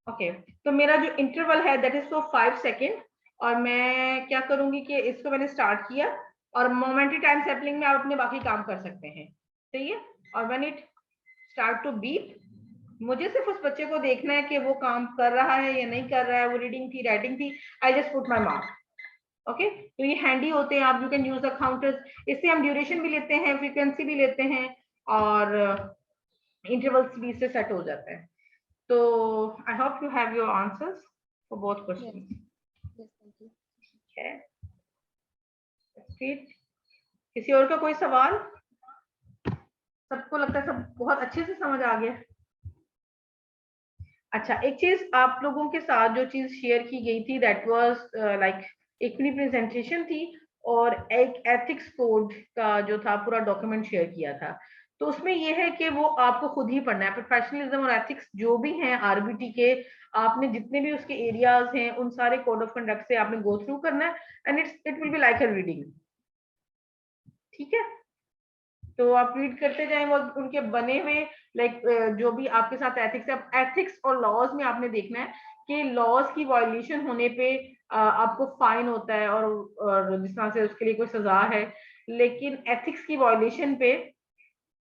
Okay तो मेरा जो इंटरवल है दैट इज फॉर 5 सेकेंड, और मैं क्या करूंगी कि इसको मैंने स्टार्ट किया और मोमेंटरी टाइम सैम्पलिंग में आप अपने बाकी काम कर सकते हैं, सही है। और when it start to beep, मुझे सिर्फ उस बच्चे को देखना है कि वो काम कर रहा है या नहीं कर रहा है, वो रीडिंग थी, राइटिंग थी, I just put my mark. Okay तो ये हैंडी होते हैं, आप you can use the counters, इससे हम ड्यूरेशन भी लेते हैं, फ्रीक्वेंसी भी लेते हैं, और इंटरवल्स भी इससे सेट हो जाता है। तो I hope you have your answers for both Yes. Question. Yes, thank you. किसी और का कोई सवाल? सबको लगता है सब बहुत अच्छे से समझ आ गया। अच्छा, एक चीज आप लोगों के साथ जो चीज शेयर की गई थी दैट वाज लाइक एक मिनी प्रेजेंटेशन थी और एक एथिक्स कोड का जो था पूरा डॉक्यूमेंट शेयर किया था। तो उसमें ये है कि वो आपको खुद ही पढ़ना है, प्रोफेशनलिज्म और एथिक्स जो भी हैं आरबीटी के, आपने जितने भी उसके एरियाज हैं उन सारे कोड ऑफ कंडक्ट से आपने गो थ्रू करना है, and it will be like a reading. ठीक है, तो आप रीड करते जाएं वो उनके बने हुए लाइक जो भी आपके साथ एथिक्स है, एथिक्स और लॉज में आपने देखना है कि लॉज की वायलेशन होने पे आपको फाइन होता है और जिस तरह से उसके लिए कोई सजा है, लेकिन एथिक्स की वायलेशन पे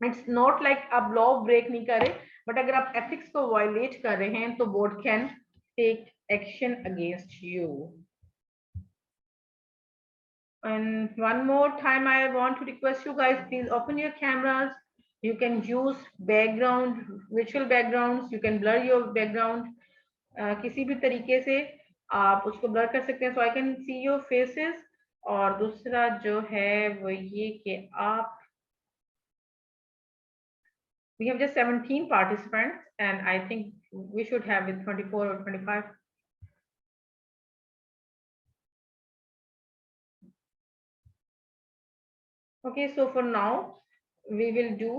इट्स नॉट लाइक आप लॉ ब्रेक नहीं कर रहे, बट अगर आप एथिक्स को वायलेट कर रहे हैं तो board can take action against you. And one more time, I want to request you guys, please open your cameras. You can use background, virtual backgrounds. You can blur your background. किसी भी तरीके से आप उसको blur कर सकते हैं, so I can see your faces. और दूसरा जो है वो ये कि आप, we have just 17 participants, and I think we should have with 24 or 25. Okay, so for now, we will do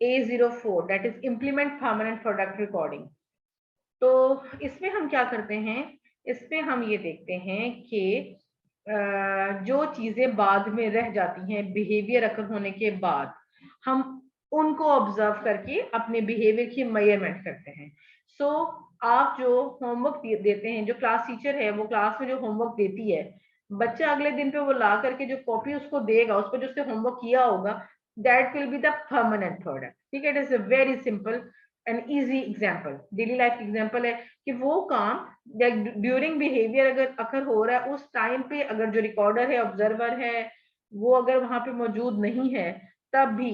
A04, that is implement permanent product recording. तो इसमें हम क्या करते हैं, इसमें हम ये देखते हैं कि जो चीजें बाद में रह जाती हैं बिहेवियर अकर होने के बाद, हम उनको ऑब्जर्व करके अपने बिहेवियर की मेजरमेंट करते हैं। सो आप जो होमवर्क देते हैं, जो क्लास टीचर है वो क्लास में जो होमवर्क देती है, बच्चा अगले दिन पे वो ला करके जो कॉपी उसको देगा, उस पर जो उसने होमवर्क किया होगा, that will be the permanent product. ठीक है, it is a very simple an easy example, daily life example है कि वो काम ड्यूरिंग बिहेवियर अगर अकर हो रहा है उस टाइम पे अगर जो रिकॉर्डर है, ऑब्जर्वर है, वो अगर वहां पे मौजूद नहीं है, तब भी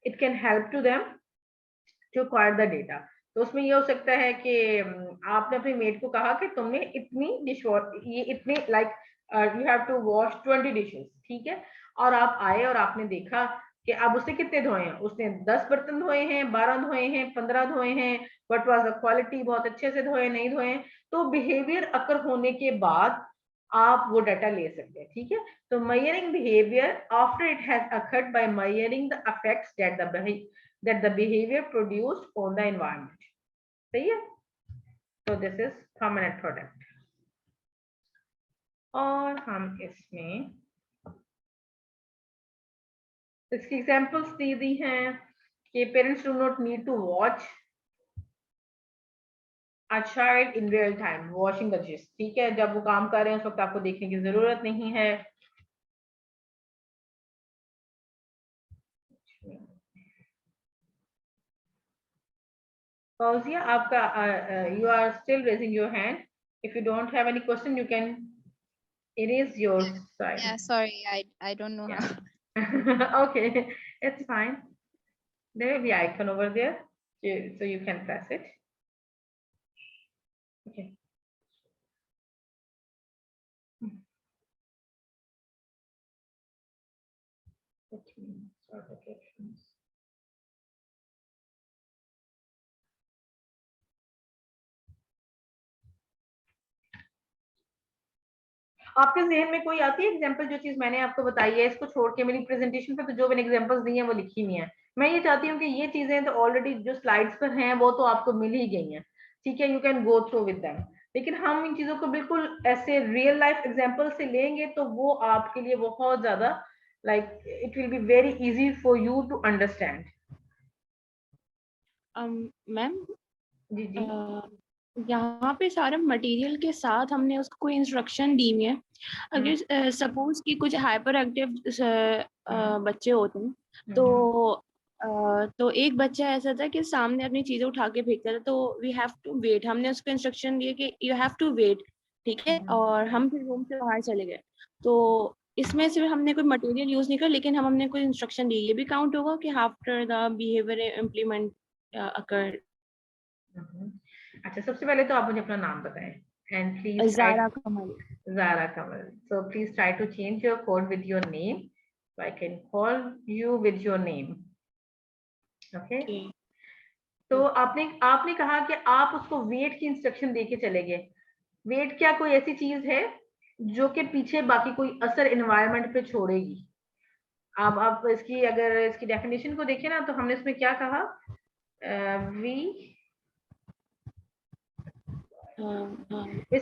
it can help to them to acquire the data. तो उसमें ये हो सकता है कि आपने अपने मेट को कहा कि तुमने इतनी डिश ये इतने like you have to wash 20 dishes, ठीक है, और आप आए और आपने देखा कि अब उसने कितने धोए हैं, उसने 10 बर्तन धोए हैं, 12 धोए हैं, 15 धोए हैं, बट वाज द क्वालिटी, बहुत अच्छे से धोए नहीं धोए। तो बिहेवियर अकर होने के बाद आप वो डाटा ले सकते हैं। ठीक है, तो measuring behavior after it has occurred by measuring the effects that the behavior produced on the environment. सही है, तो दिस इज परमानेंट प्रोडक्ट। और हम इसमें इसकी एग्जांपल्स दे दी हैं कि parents do not need to watch a child in real time washing the dish. ठीक है, जब वो काम कर रहे हैं उस वक्त आपको देखने की जरूरत नहीं है। Fauzia, आपका you are still raising your hand. If you don't have any question, you can erase your side. Yeah, sorry, I don't know how. Yeah. Okay, it's fine. There will be icon over there, so you can press it. Okay. आपके जहन में कोई आती है example, जो चीज मैंने आपको बताई है इसको छोड़ के मेरी प्रेजेंटेशन पे तो जो मैंने एग्जांपल्स दी हैं वो लिखी नहीं है। मैं ये चाहती हूँ कि ये चीजें तो ऑलरेडी जो स्लाइड्स पर हैं वो तो आपको मिल ही गई हैं, ठीक है, you can go through with them, लेकिन हम इन चीजों को बिल्कुल ऐसे रियल लाइफ एग्जांपल से लेंगे तो वो आपके लिए बहुत ज्यादा like it will be very easy for you to understand. Ma'am, जी जी यहाँ पे सारा मटेरियल के साथ हमने उसको कोई इंस्ट्रक्शन दी हुई है। अगर सपोज कि कुछ हाइपर एक्टिव बच्चे होते हैं तो एक बच्चा ऐसा था कि सामने अपनी चीजें उठा के फेंकता था, तो वी हैव टू वेट। हमने उसको इंस्ट्रक्शन दिए कि यू हैव टू वेट, ठीक है। और हम फिर रूम से बाहर चले गए। तो इसमें सिर्फ हमने कोई मटेरियल यूज नहीं किया, लेकिन हमने कोई इंस्ट्रक्शन दी। ये भी काउंट होगा कि after the behaviour implement occur. अच्छा, सबसे पहले तो आप मुझे अपना नाम बताएं and please Zara Kamal. Zara Kamal. So please try to change your code with your name. So I can call you with your name. Okay. तो आपने आपने कहा कि आप उसको वेट की इंस्ट्रक्शन देके चले गए। वेट क्या कोई ऐसी चीज है जो कि पीछे बाकी कोई असर एनवायरनमेंट पे छोड़ेगी? अब आप इसकी अगर इसकी डेफिनेशन को देखें ना, तो हमने इसमें क्या कहा? We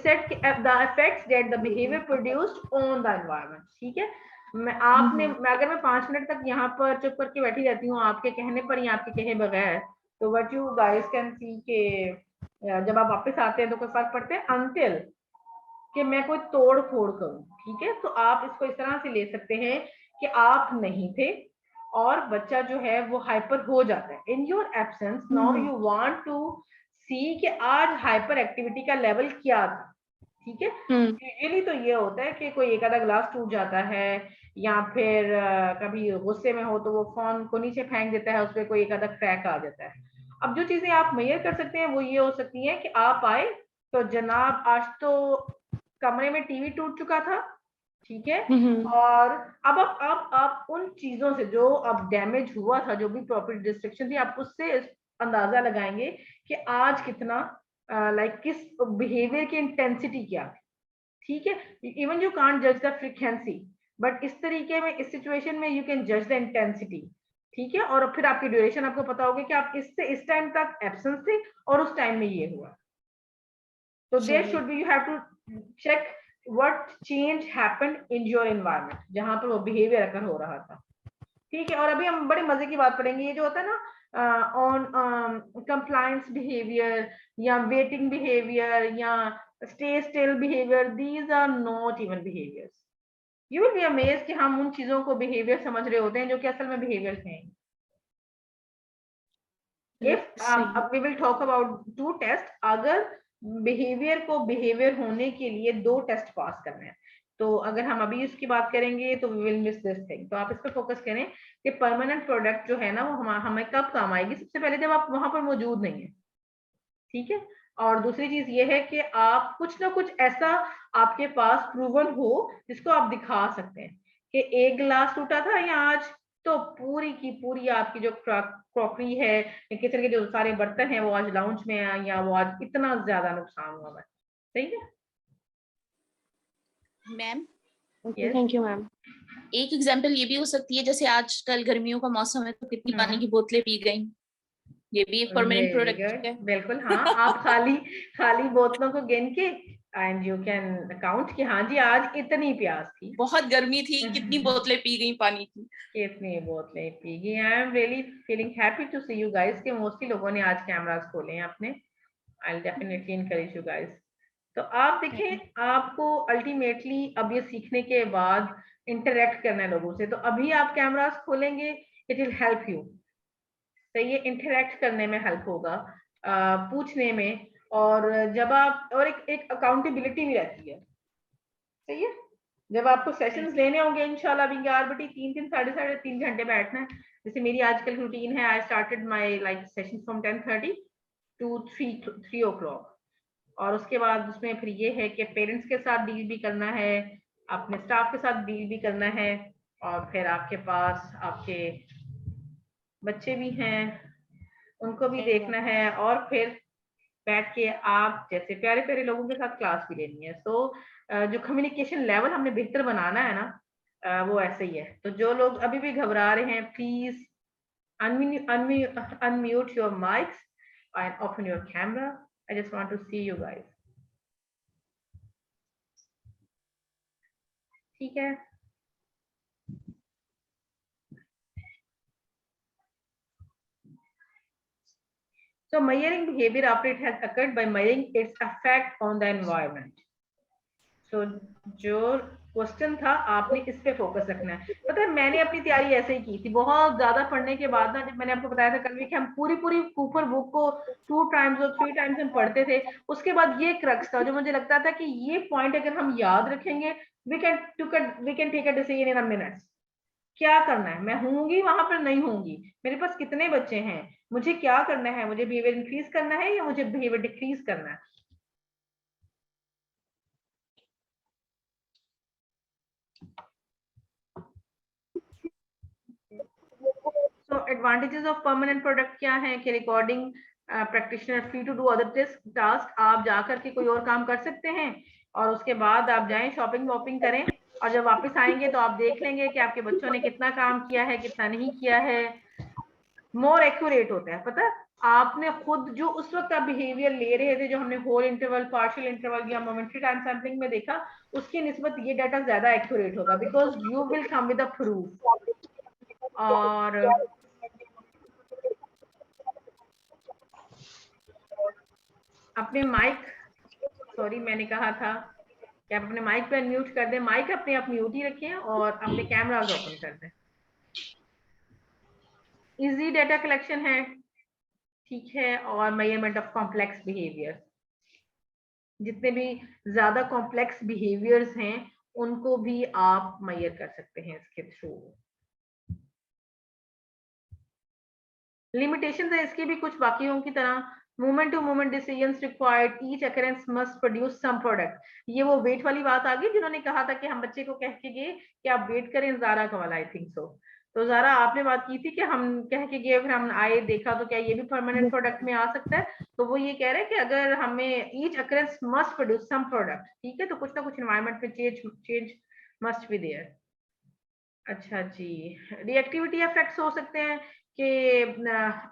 said the effects that the behavior produced on the environment. ठीक है। अगर मैं 5 मिनट तक यहाँ पर चुप करके बैठी रहती हूँ आपके कहने पर या आपके कहे बगैर, तो what you guys can see के जब आप वापस आते हैं तो कोई फर्क पड़ता है अनटिल कि मैं कोई तोड़ फोड़ करूं। ठीक है, तो आप इसको इस तरह से ले सकते हैं कि आप नहीं थे और बच्चा जो है वो हाइपर हो जाता है in your absence. Now you want to see कि आज हाइपर एक्टिविटी का लेवल क्या था। ठीक है, यूजुअली तो ये होता है कि कोई एक आधा ग्लास टूट जाता है या फिर कभी गुस्से में हो तो वो फोन को नीचे फेंक देता है, उसपे कोई एक आधा क्रैक आ जाता है। अब जो चीजें आप मेजर कर सकते हैं वो ये हो सकती है कि आप आए तो जनाब आज तो कमरे में टीवी टूट चुका था। ठीक है, और अब आप उन चीजों से जो अब डैमेज हुआ था, जो भी प्रॉपर्टी डिस्ट्रक्शन थी, आप उससे अंदाजा लगाएंगे कि आज कितना किस बिहेवियर की इंटेंसिटी क्या थी। ठीक है, इवन यू कांट जज द फ्रीक्वेंसी, बट इस तरीके में इस सिचुएशन में यू कैन जज द इंटेंसिटी। ठीक है, और फिर आपकी ड्यूरेशन आपको पता होगी कि आप इससे इस टाइम तक एब्सेंस थे और उस टाइम में ये हुआ। तो there should be, you have to check what change happened in your environment जहां पर वो बिहेवियर अकर हो रहा था। ठीक है, और अभी हम बड़े मजे की बात पढ़ेंगे, ये जो होता है ना ऑन कंप्लायंस बिहेवियर या वेटिंग बिहेवियर या stay still behaviour, these are not even behaviours. You will be amazed कि हम उन चीजों को बिहेवियर समझ रहे होते हैं जो कि असल में बिहेवियर्स हैं। If we will talk about 2 test, अगर बिहेवियर को बिहेवियर होने के लिए 2 टेस्ट पास करने हैं, तो अगर हम अभी इसकी बात करेंगे तो we will miss this thing. तो आप इस पर फोकस करें कि परमानेंट प्रोडक्ट जो है ना वो हमें कब काम आएगी? सबसे पहले जब आप वहां पर मौजूद नहीं है। ठीक है, और दूसरी चीज ये है कि आप कुछ ना कुछ ऐसा आपके पास प्रूवन हो जिसको आप दिखा सकते हैं कि एक गिलास टूटा था या आज तो पूरी की पूरी आपकी जो क्रॉकरी है या किचन के जो सारे बर्तन हैं वो आज लाउंज में है या वो आज इतना ज्यादा नुकसान हुआ है। सही है मैम? Thank you ma'am. एक एग्जांपल ये भी हो सकती है, जैसे आजकल गर्मियों का मौसम है तो कितनी पानी की बोतलें पी गई, ये भी एक परमानेंट प्रोडक्ट है। बिल्कुल, हाँ। आप खाली खाली बोतलों को गिन के एंड यू कैन काउंट कि हाँ जी आज इतनी प्यास थी, बहुत गर्मी थी, कितनी बोतलें पी गई पानी की। कितनी बोतलें पी गई। I am really feeling happy to see you guys कि मोस्टली लोगों ने आज कैमरास खोले हैं अपने। I will definitely encourage you guys. तो आप देखें, आपको अल्टीमेटली अब ये सीखने के बाद इंटरेक्ट करना है लोगों से, तो अभी आप कैमरास खोलेंगे, इट विल हेल्प यू। तो ये इंटरेक्ट करने में हेल्प होगा, पूछने में, और जब आप और एक अकाउंटेबिलिटी भी रहती है। सही है, जब आपको सेशंस लेने होंगे इंशाल्लाह भी 11 बटी 3 साढ़े 3 घंटे बैठना है। जैसे मेरी आजकल रूटीन है, I started my like session from 10:30 to 3 o'clock, और उसके बाद उसमें फिर ये है कि पेरेंट्स के साथ डील भी करना है, अपने स्टाफ के साथ डील भी करना है, और फिर आपके पास आपके बच्चे भी हैं, उनको भी देखना है, और फिर बैठ के आप जैसे प्यारे प्यारे लोगों के साथ क्लास भी लेनी है। तो जो कम्युनिकेशन लेवल हमने बेहतर बनाना है ना, वो ऐसे ही है। तो जो लोग अभी भी घबरा रहे हैं, please unmute your mics and open your camera. I just want to see you guys. ठीक है, So measuring behavior after it has occurred by measuring its effect on the environment. So जो क्वेश्चन था आपने इस पे focus रखना है। पता है मैंने अपनी तैयारी ऐसे ही की थी, बहुत ज्यादा पढ़ने के बाद ना, जब मैंने आपको बताया था कल भी कि हम पूरी कूपर बुक को 2 टाइम्स और 3 टाइम्स हम पढ़ते थे, उसके बाद ये क्रक्स था जो मुझे लगता था कि ये पॉइंट अगर हम याद रखेंगे we can take a decision in a minutes. क्या करना है, मैं होंगी वहां पर नहीं होंगी, मेरे पास कितने बच्चे हैं, मुझे क्या करना है, मुझे बिहेवियर इंक्रीज करना है या मुझे बिहेवियर डिक्रीज करना है। So advantages of permanent product क्या है कि recording practitioner free to do other task, आप जाकर के कोई और काम कर सकते हैं और उसके बाद आप जाएं शॉपिंग वॉपिंग करें और जब वापस आएंगे तो आप देख लेंगे कि आपके बच्चों ने कितना काम किया है कितना नहीं किया है। मोर एक्यूरेट होता है, पता है आपने खुद जो उस वक्त आप बिहेवियर ले रहे थे, जो हमने होल इंटरवल, पार्शियल इंटरवल या मोमेंटरी टाइम सैंपलिंग में देखा, उसकी निस्बत ये डाटा ज्यादा एक्यूरेट होगा because you will come with a proof. और अपने माइक, सॉरी मैंने कहा था कि आप अपने माइक पे अनम्यूट कर दें, माइक अपने आप म्यूट ही रखें और अपने कैमरास ओपन कर दें। इजी डेटा कलेक्शन है, ठीक है, और मेजरमेंट ऑफ कॉम्प्लेक्स बिहेवियर, जितने भी ज्यादा कॉम्प्लेक्स बिहेवियर्स हैं उनको भी आप मेजर कर सकते हैं इसके थ्रू। लिमिटेशन है इसकी भी कुछ बाकियों की तरह, moment to moment decisions required, each occurrence must produce some product. ये वो वेट वाली बात आ गई जिन्होंने कहा था कि हम बच्चे को कह के गए कि आप वेट करें, ज़ारा का वाला आई थिंक सो। तो ज़ारा आपने बात की थी कि हम कह के गए फिर हम आए देखा, तो क्या ये भी परमानेंट प्रोडक्ट में आ सकता है? तो वो ये कह रहे हैं कि अगर हमें each occurrence must produce some product, ठीक है, तो कुछ ना कुछ एनवायरमेंट में चेंज मस्ट बी देयर। अच्छा जी, रिएक्टिविटी इफेक्ट्स हो सकते हैं कि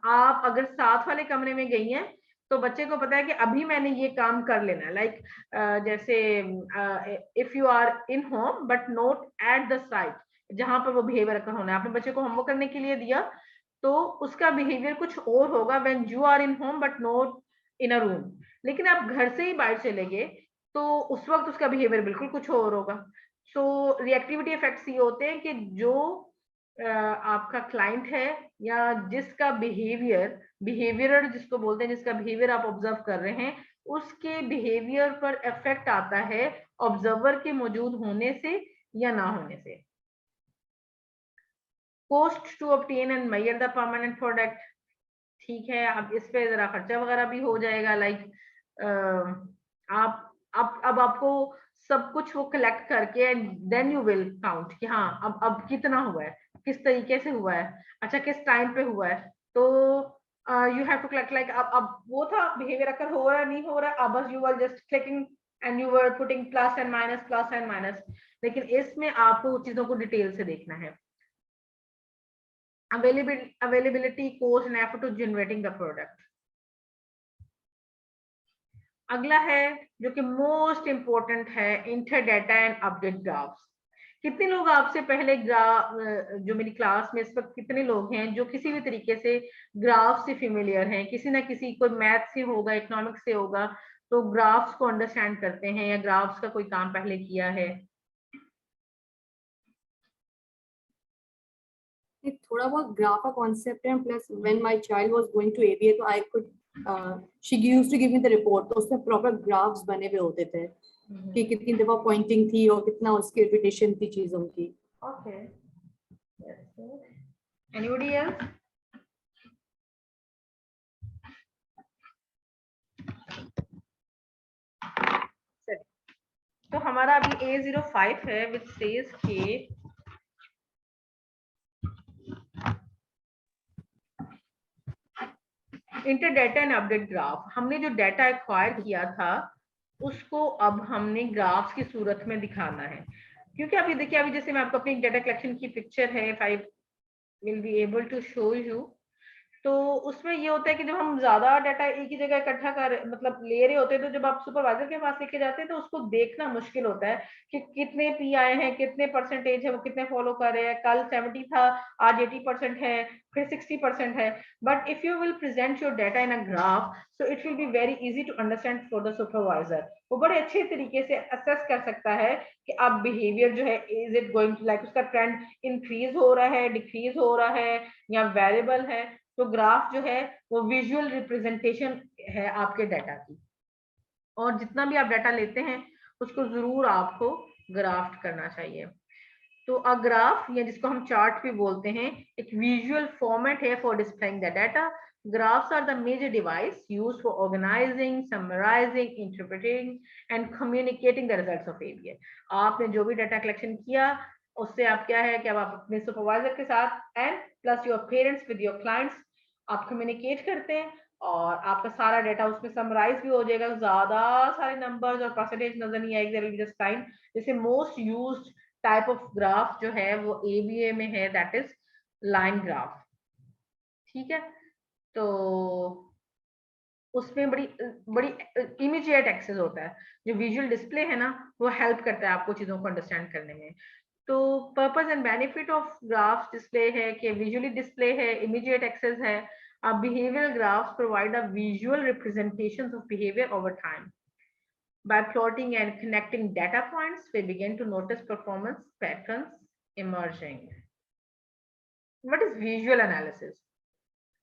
आप अगर साथ वाले कमरे में गई हैं तो बच्चे को पता है कि अभी मैंने ये काम कर लेना है, लाइक जैसे if you are in home but not at the site जहां पर वो बिहेवियर का होना है, आपने बच्चे को होमवर्क करने के लिए दिया तो उसका बिहेवियर कुछ और होगा when you are in home but not in a room, लेकिन आप घर से ही बाहर चले गए तो उस वक्त उसका बिहेवियर बिल्कुल कुछ और होगा। सो रिएक्टिविटी इफेक्ट्स ये होते हैं कि जो आपका क्लाइंट है या जिसका बिहेवियर जिसको बोलते हैं, जिसका बिहेवियर आप ऑब्जर्व कर रहे हैं, उसके बिहेवियर पर इफेक्ट आता है ऑब्जर्वर के मौजूद होने से या ना होने से। Cost to obtain and measure the permanent product, ठीक है, अब इस पे जरा खर्चा वगैरह भी हो जाएगा, लाइक आप अब आपको सब कुछ वो कलेक्ट करके and then you will count कि हाँ अब कितना हुआ है, किस तरीके से हुआ है, अच्छा किस टाइम पे हुआ है। तो you have to collect like अब वो था बिहेवियर अगर हो रहा है नहीं हो रहा है, अब बस you were just clicking and you were putting plus and minus, लेकिन इसमें आपको चीजों को डिटेल से देखना है। availability, cost and effort to generating the product। अगला है जो कि मोस्ट इंपॉर्टेंट है, inter data and update graphs. कितने लोग आपसे पहले जो मेरी क्लास में इस वक्त कितने लोग हैं जो किसी भी तरीके से ग्राफ से फेमिलियर हैं, किसी ना किसी, कोई मैथ से होगा, इकोनॉमिक्स से होगा, तो ग्राफ्स को अंडरस्टैंड करते हैं या ग्राफ्स का कोई काम पहले किया है? थोड़ा बहुत ग्राफ का कॉन्सेप्ट है, plus when my child was going to ABA तो I could she used to give me the report, तो उसमें प्रॉपर ग्राफ्स बने हुए होते थे कि कितनी दफा पॉइंटिंग थी और कितना उसकी रिपीटेशन थी चीजों की। Okay, anybody else? तो हमारा अभी A05 है विच सेज के inter data and update graph. हमने जो डेटा एक्वायर किया था उसको अब हमने ग्राफ्स की सूरत में दिखाना है, क्योंकि अभी देखिए, अभी जैसे मैं आपको अपनी डेटा कलेक्शन की पिक्चर है, if I will be able to show you, तो उसमें ये होता है कि जब हम ज्यादा डाटा एक ही जगह इकट्ठा कर मतलब ले रहे होते हैं, तो जब आप सुपरवाइजर के पास लेके जाते हैं तो उसको देखना मुश्किल होता है कि कितने पी आए हैं, कितने परसेंटेज है, वो कितने फॉलो कर रहे हैं, कल 70 था आज 80% है, फिर 60% है। But if you will present your data in a graph, so it will be very easy to understand for the supervisor. वो बड़े अच्छे तरीके से असेस कर सकता है कि अब बिहेवियर जो है, is it going to like उसका ट्रेंड इंक्रीज हो रहा है, डिक्रीज हो रहा है या वेरिएबल है। तो ग्राफ जो है वो विजुअल रिप्रेजेंटेशन है आपके डाटा की, और जितना भी आप डाटा लेते हैं उसको जरूर आपको ग्राफ्ट करना चाहिए। तो अ ग्राफ, या जिसको हम चार्ट भी बोलते हैं, एक विजुअल फॉर्मेट है for displaying the data. Graphs are the major device used for organizing, summarizing, interpreting and communicating the results of ABA. आपने जो भी डाटा कलेक्शन किया उससे आप क्या है कि अब आप अपने सुपरवाइजर के साथ and plus your parents with your clients आप कम्युनिकेट करते हैं, और आपका सारा डाटा उसमें समराइज भी हो जाएगा, ज्यादा सारे नंबर्स और परसेंटेज नजर नहीं आएगी, there will be just line. जैसे most used type of graph जो है वो ABA में है, दैट इज लाइन ग्राफ। ठीक है, तो उसमें बड़ी बड़ी इमीडिएट एक्सेस होता है। जो विजुअल डिस्प्ले है ना, वो हेल्प करता है आपको चीजों को अंडरस्टैंड करने में। तो purpose and benefit of graphs display है कि विजुअली डिस्प्ले है, इमीडिएट एक्सेस है। Behavioural graphs provide a visual representations of behaviour over time. By plotting and connecting data points, we begin to notice performance patterns emerging. What is visual analysis?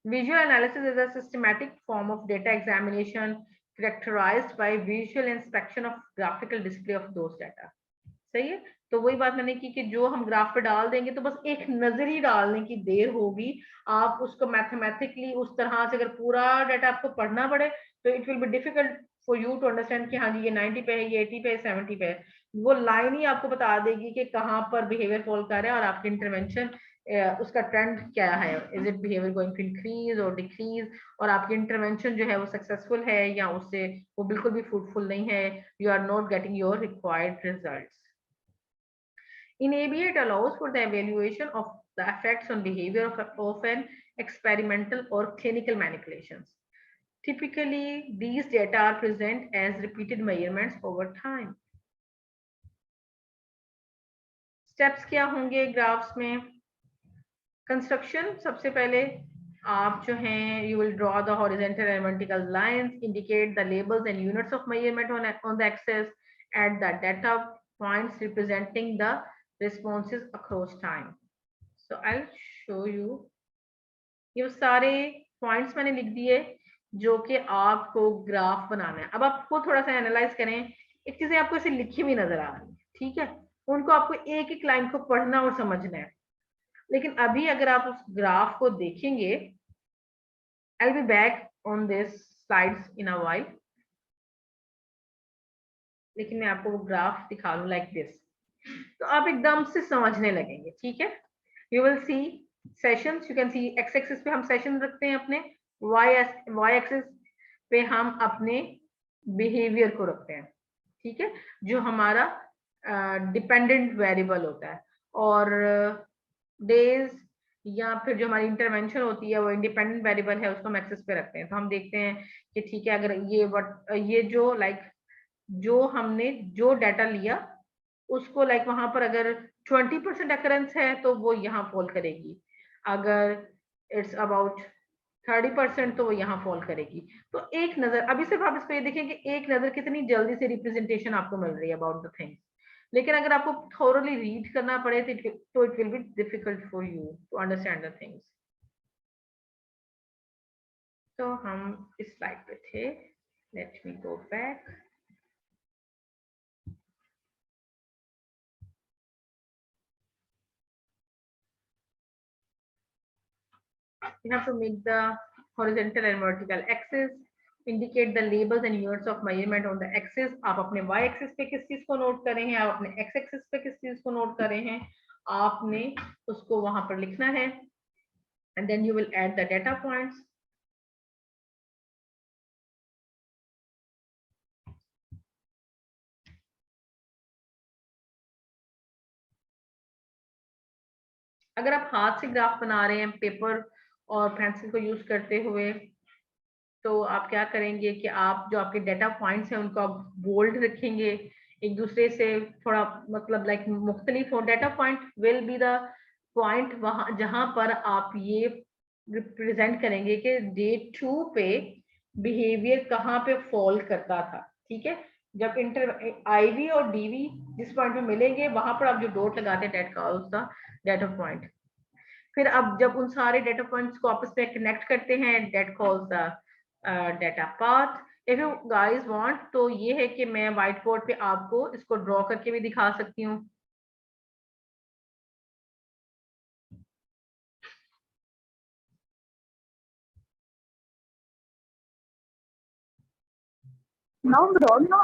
Visual analysis is a systematic form of data examination characterized by visual inspection of graphical display of those data. सही है, तो वही बात मैंने की कि जो हम ग्राफ पे डाल देंगे तो बस एक नजर ही डालने की देर होगी, आप उसको मैथमेटिकली उस तरह से अगर पूरा डाटा आपको पढ़ना पड़े तो it will be difficult for you to understand कि हाँ जी ये 90 पे है, ये 80 पे है, 70 पे है। वो लाइन ही आपको बता देगी कि कहाँ पर बिहेवियर फॉल कर रहा है, और आपकी इंटरवेंशन उसका ट्रेंड क्या है, is it behaviour going to increase और डिक्रीज, और आपकी इंटरवेंशन जो है वो सक्सेसफुल है या उससे वो बिल्कुल भी फ्रूटफुल नहीं है, you are not getting your required results. In ABA, it allows for the evaluation of the effects on behavior of an experimental or clinical manipulations. Typically, these data are present as repeated measurements over time. Steps क्या होंगे graphs में? Construction, सबसे पहले आप जो हैं, you will draw the horizontal and vertical lines, indicate the labels and units of measurement on the axis, add the data points representing the responses across time. So I'll show you. ये सारे points मैंने लिख दिए जो कि आपको graph बनाना है। अब आपको थोड़ा सा एनालाइज करें, एक चीजें आपको ऐसे लिखी हुई नजर आ रही है, ठीक है, उनको आपको एक एक लाइन को पढ़ना और समझना है। लेकिन अभी अगर आप उस ग्राफ को देखेंगे, I'll be back on this slides in a while, लेकिन मैं आपको वो ग्राफ दिखा लूं लाइक दिस, तो आप एकदम से समझने लगेंगे। ठीक है, you will see sessions, you can see x axis पे हम सेशन रखते हैं अपने, वाई एक्सिस पे हम अपने बिहेवियर को रखते हैं। ठीक है, जो हमारा डिपेंडेंट वेरिएबल होता है, और डेज या फिर जो हमारी इंटरवेंशन होती है वो इंडिपेंडेंट वेरिएबल है, उसको हम एक्सेस पे रखते हैं। तो हम देखते हैं कि ठीक है, अगर ये जो जो हमने जो डाटा लिया उसको वहां पर अगर 20% अकरेंस है तो वो यहाँ फॉल करेगी, अगर इट्स अबाउट 30% तो वो यहाँ फॉल करेगी। तो एक नजर, अभी सिर्फ आप इसको ये देखें कि एक नजर कितनी जल्दी से रिप्रेजेंटेशन आपको मिल रही है अबाउट द थिंग। लेकिन अगर आपको थोरली रीड करना पड़े तो it will be difficult for you to understand the things. तो हम इस स्लाइड पे थे, let me go back. You have to make the horizontal and vertical axis, indicate the labels and units of measurement on the axis. आप अपने y axis पे किस चीज को नोट कर रहे हैं, आप अपने x axis पे किस चीज को नोट कर रहे हैं, आपने उसको वहां पर लिखना है, and then you will add the data points. अगर आप हाथ से ग्राफ बना रहे हैं पेपर और पेंसिल को यूज करते हुए, तो आप क्या करेंगे कि आप जो आपके डेटा पॉइंट्स हैं उनको आप बोल्ड रखेंगे, एक दूसरे से थोड़ा मतलब लाइक मुख्तलिफ हो। Data point will be the point वहां जहां पर आप ये रिप्रेजेंट करेंगे कि डे 2 पे बिहेवियर कहाँ पे फॉल करता था, ठीक है। जब इंटर आईवी और डीवी जिस पॉइंट पे मिलेंगे वहां पर आप जो डॉट लगाते हैं that calls the data point. फिर अब जब उन सारे डेटा पॉइंट्स को आपस में कनेक्ट करते हैं, that calls the data path. If you guys want तो ये है कि मैं व्हाइट बोर्ड पे आपको इसको ड्रॉ करके भी दिखा सकती हूँ। No, bro, no.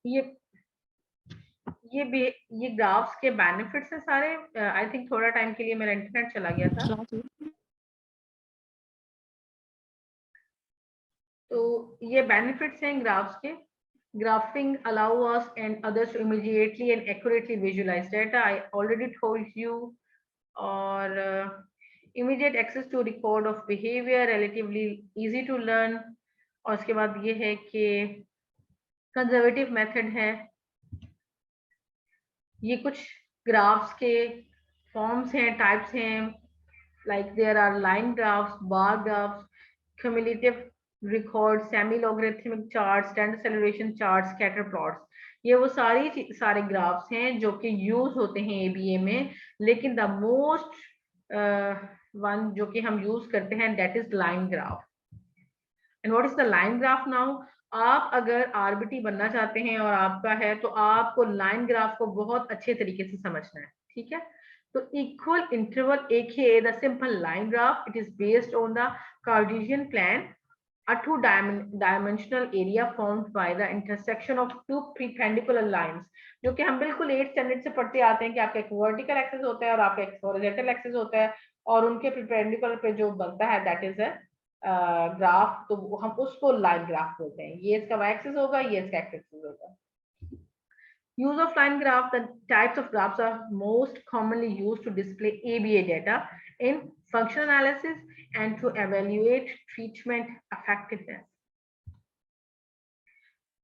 ये ग्राफ्स के बेनिफिट्स हैं सारे। आई थिंक थोड़ा टाइम के लिए मेरा इंटरनेट चला गया था, तो ये बेनिफिट्स हैं ग्राफ्स के। Graphing allow us and others to immediately and accurately visualize data. I already told you. और immediate access to record of behavior, relatively easy to learn। और उसके बाद ये है कि कंजर्वेटिव मेथड है। ये कुछ ग्राफ्स के फॉर्म्स हैं, टाइप्स हैं, like there are line graphs, bar graphs, cumulative record, semi-logarithmic charts, standard acceleration charts, scatter plots। ये वो सारे ग्राफ्स हैं जो कि यूज होते हैं एबीए में, लेकिन द मोस्ट वन जो कि हम यूज करते हैं that is line graph. And what is the line graph now? आप अगर आरबीटी बनना चाहते हैं और आपका है, तो आपको लाइन ग्राफ को बहुत अच्छे तरीके से समझना है, ठीक है। तो इक्वल इंटरवल एक ही the simple line graph, it is based on the Cartesian plan, a two-dimensional area formed by the intersection of two perpendicular lines, जो कि हम बिल्कुल 8th स्टैंडर्ड से पढ़ते आते हैं कि आपका एक वर्टिकल एक्सिस होता है और आपका एक हॉरिजॉन्टल एक्सिस होता है, और उनके परपेंडिकुलर पे जो बनता है दैट इज अ ग्राफ, तो हम उसको लाइन ग्राफ बोलते हैं। ये इसका वाई एक्सिस होगा, ये इसका एक्स एक्सिस होगा। Use of line graph, the types of graphs are most commonly used to display ABA data in functional analysis and to evaluate treatment effectiveness.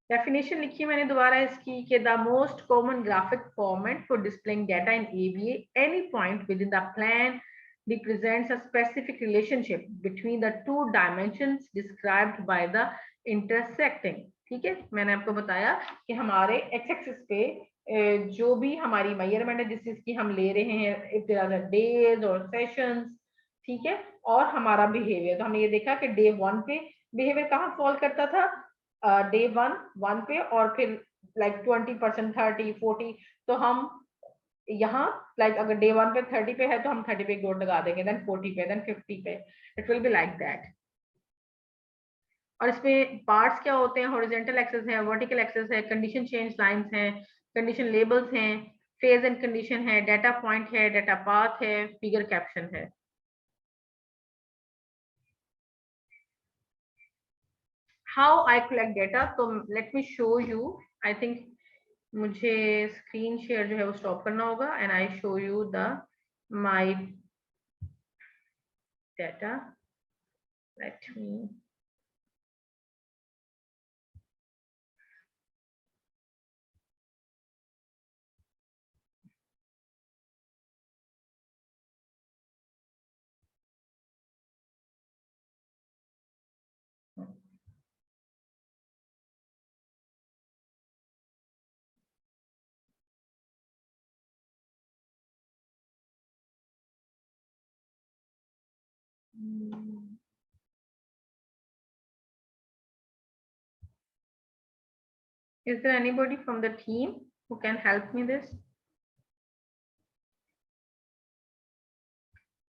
Definition लिखी मैंने दोबारा इसकी कि the most common graphic format for displaying data in ABA, any point within the plan represents a specific relationship between the two dimensions described by the intersecting। ठीक है, मैंने आपको बताया कि हमारे एक्स एक्सिस पे जो भी हमारी मेजरमेंट है जिस चीज की हम ले रहे हैं, इफ देयर आर डेज और सेशंस, ठीक है, और हमारा बिहेवियर। तो हमने ये देखा कि डे 1 पे बिहेवियर कहाँ फॉल करता था, डे 1 पे, और फिर लाइक 20%, 30, 40। तो हम यहाँ लाइक अगर डे 1 पे 30 पे है तो हम 30 पे एक डॉट लगा देंगे, देन 40 पे, देन 50 पे, it will be like that. और इसमें पार्ट्स क्या होते हैं, हॉरिजॉन्टल एक्सेस है, वर्टिकल एक्सेस है, कंडीशन चेंज लाइंस हैं, कंडीशन लेबल्स हैं, फेज एंड कंडीशन है, डेटा पॉइंट है, डेटा पाथ है, फिगर कैप्शन है। हाउ आई कलेक्ट डेटा, तो let me show you. I think मुझे स्क्रीन शेयर जो है वो स्टॉप करना होगा, and I show you the my data. Let me Is there anybody from the team who can help me this?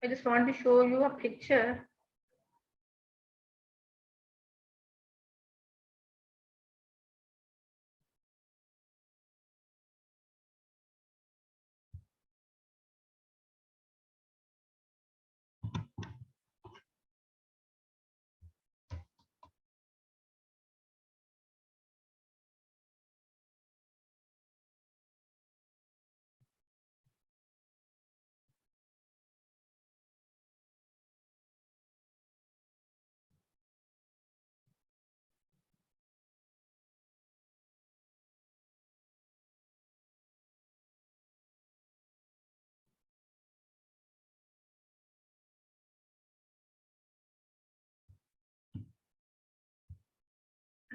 I just want to show you a picture.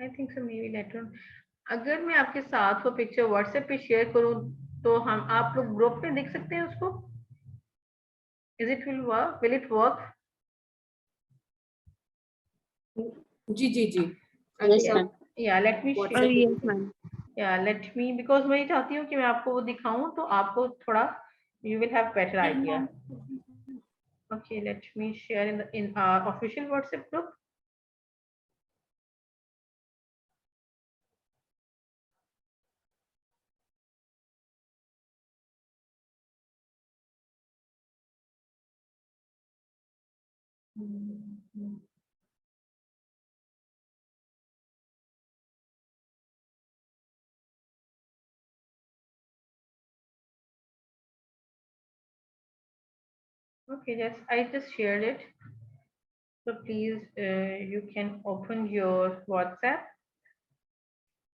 I think so may be later on. अगर मैं आपके साथ वो picture WhatsApp पे share करूं तो हम आप लोग ग्रुप में देख सकते हैं उसको? Is it will it work? जी जी जी Yes, ma'am. या लेट मी Yes, ma'am. या लेट मी, बिकॉज मैं चाहती हूँ कि मैं आपको वो दिखाऊं तो आपको थोड़ा you will have better idea. Okay, let me share in official WhatsApp group. Okay, I just shared it. So please, you can open your WhatsApp.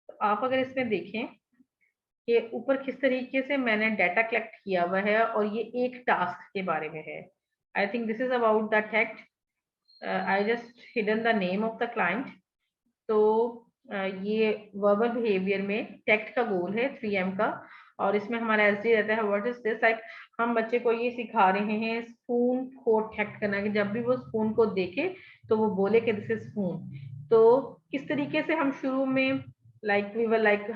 तो आप अगर इसमें देखें कि ऊपर किस तरीके से मैंने डाटा कलेक्ट किया हुआ है और ये एक टास्क के बारे में है। I think this is about the text. I just hidden the name of the client. तो ये वर्बल बिहेवियर में टेक्स्ट का गोल है 3M का, और इसमें हमारा एसडी रहता है व्हाट इज दिस। लाइक हम बच्चे को ये सिखा रहे हैं स्पून को टेक्ट करना, कि जब भी वो स्पून को देखे तो वो बोले कि दिस इज स्पून। तो किस तरीके से हम शुरू में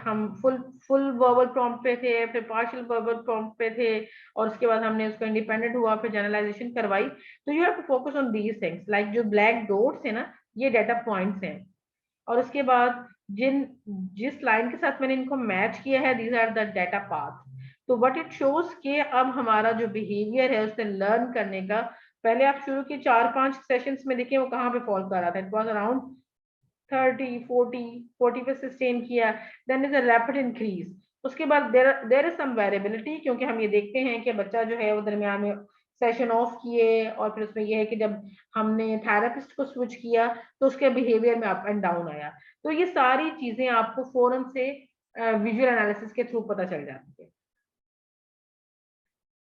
हम फुल वर्बल प्रॉम्प्ट पे थे, फिर पार्शियल वर्बल प्रॉम्प्ट पे थे, और उसके बाद हमने उसको इंडिपेंडेंट हुआ, फिर जनरलाइजेशन करवाई। तो you have to focus on these things. Like जो ब्लैक डॉट्स है ना, ये डाटा पॉइंट्स हैं, और उसके बाद जिस लाइन के साथ मैंने इनको मैच किया है, these are the data path. तो व्हाट इट शोज के अब हमारा जो बिहेवियर है उसने लर्न करने का, पहले आप शुरू के 4-5 सेशंस में देखिए वो कहाँ पे फॉल कर रहा था। इट वाज अराउंड 30-40 पे सस्टेन किया, then is a rapid increase. उसके बाद देयर इज सम वेरिएबिलिटी, क्योंकि हम ये देखते हैं कि बच्चा जो है वो दरमियान में सेशन ऑफ किए, और फिर उसमें ये है कि जब हमने थेरेपिस्ट को स्विच किया तो उसके बिहेवियर में अप एंड डाउन आया। तो ये सारी चीजें आपको फौरन से विजुअल एनालिसिस के थ्रू पता चल जाती है।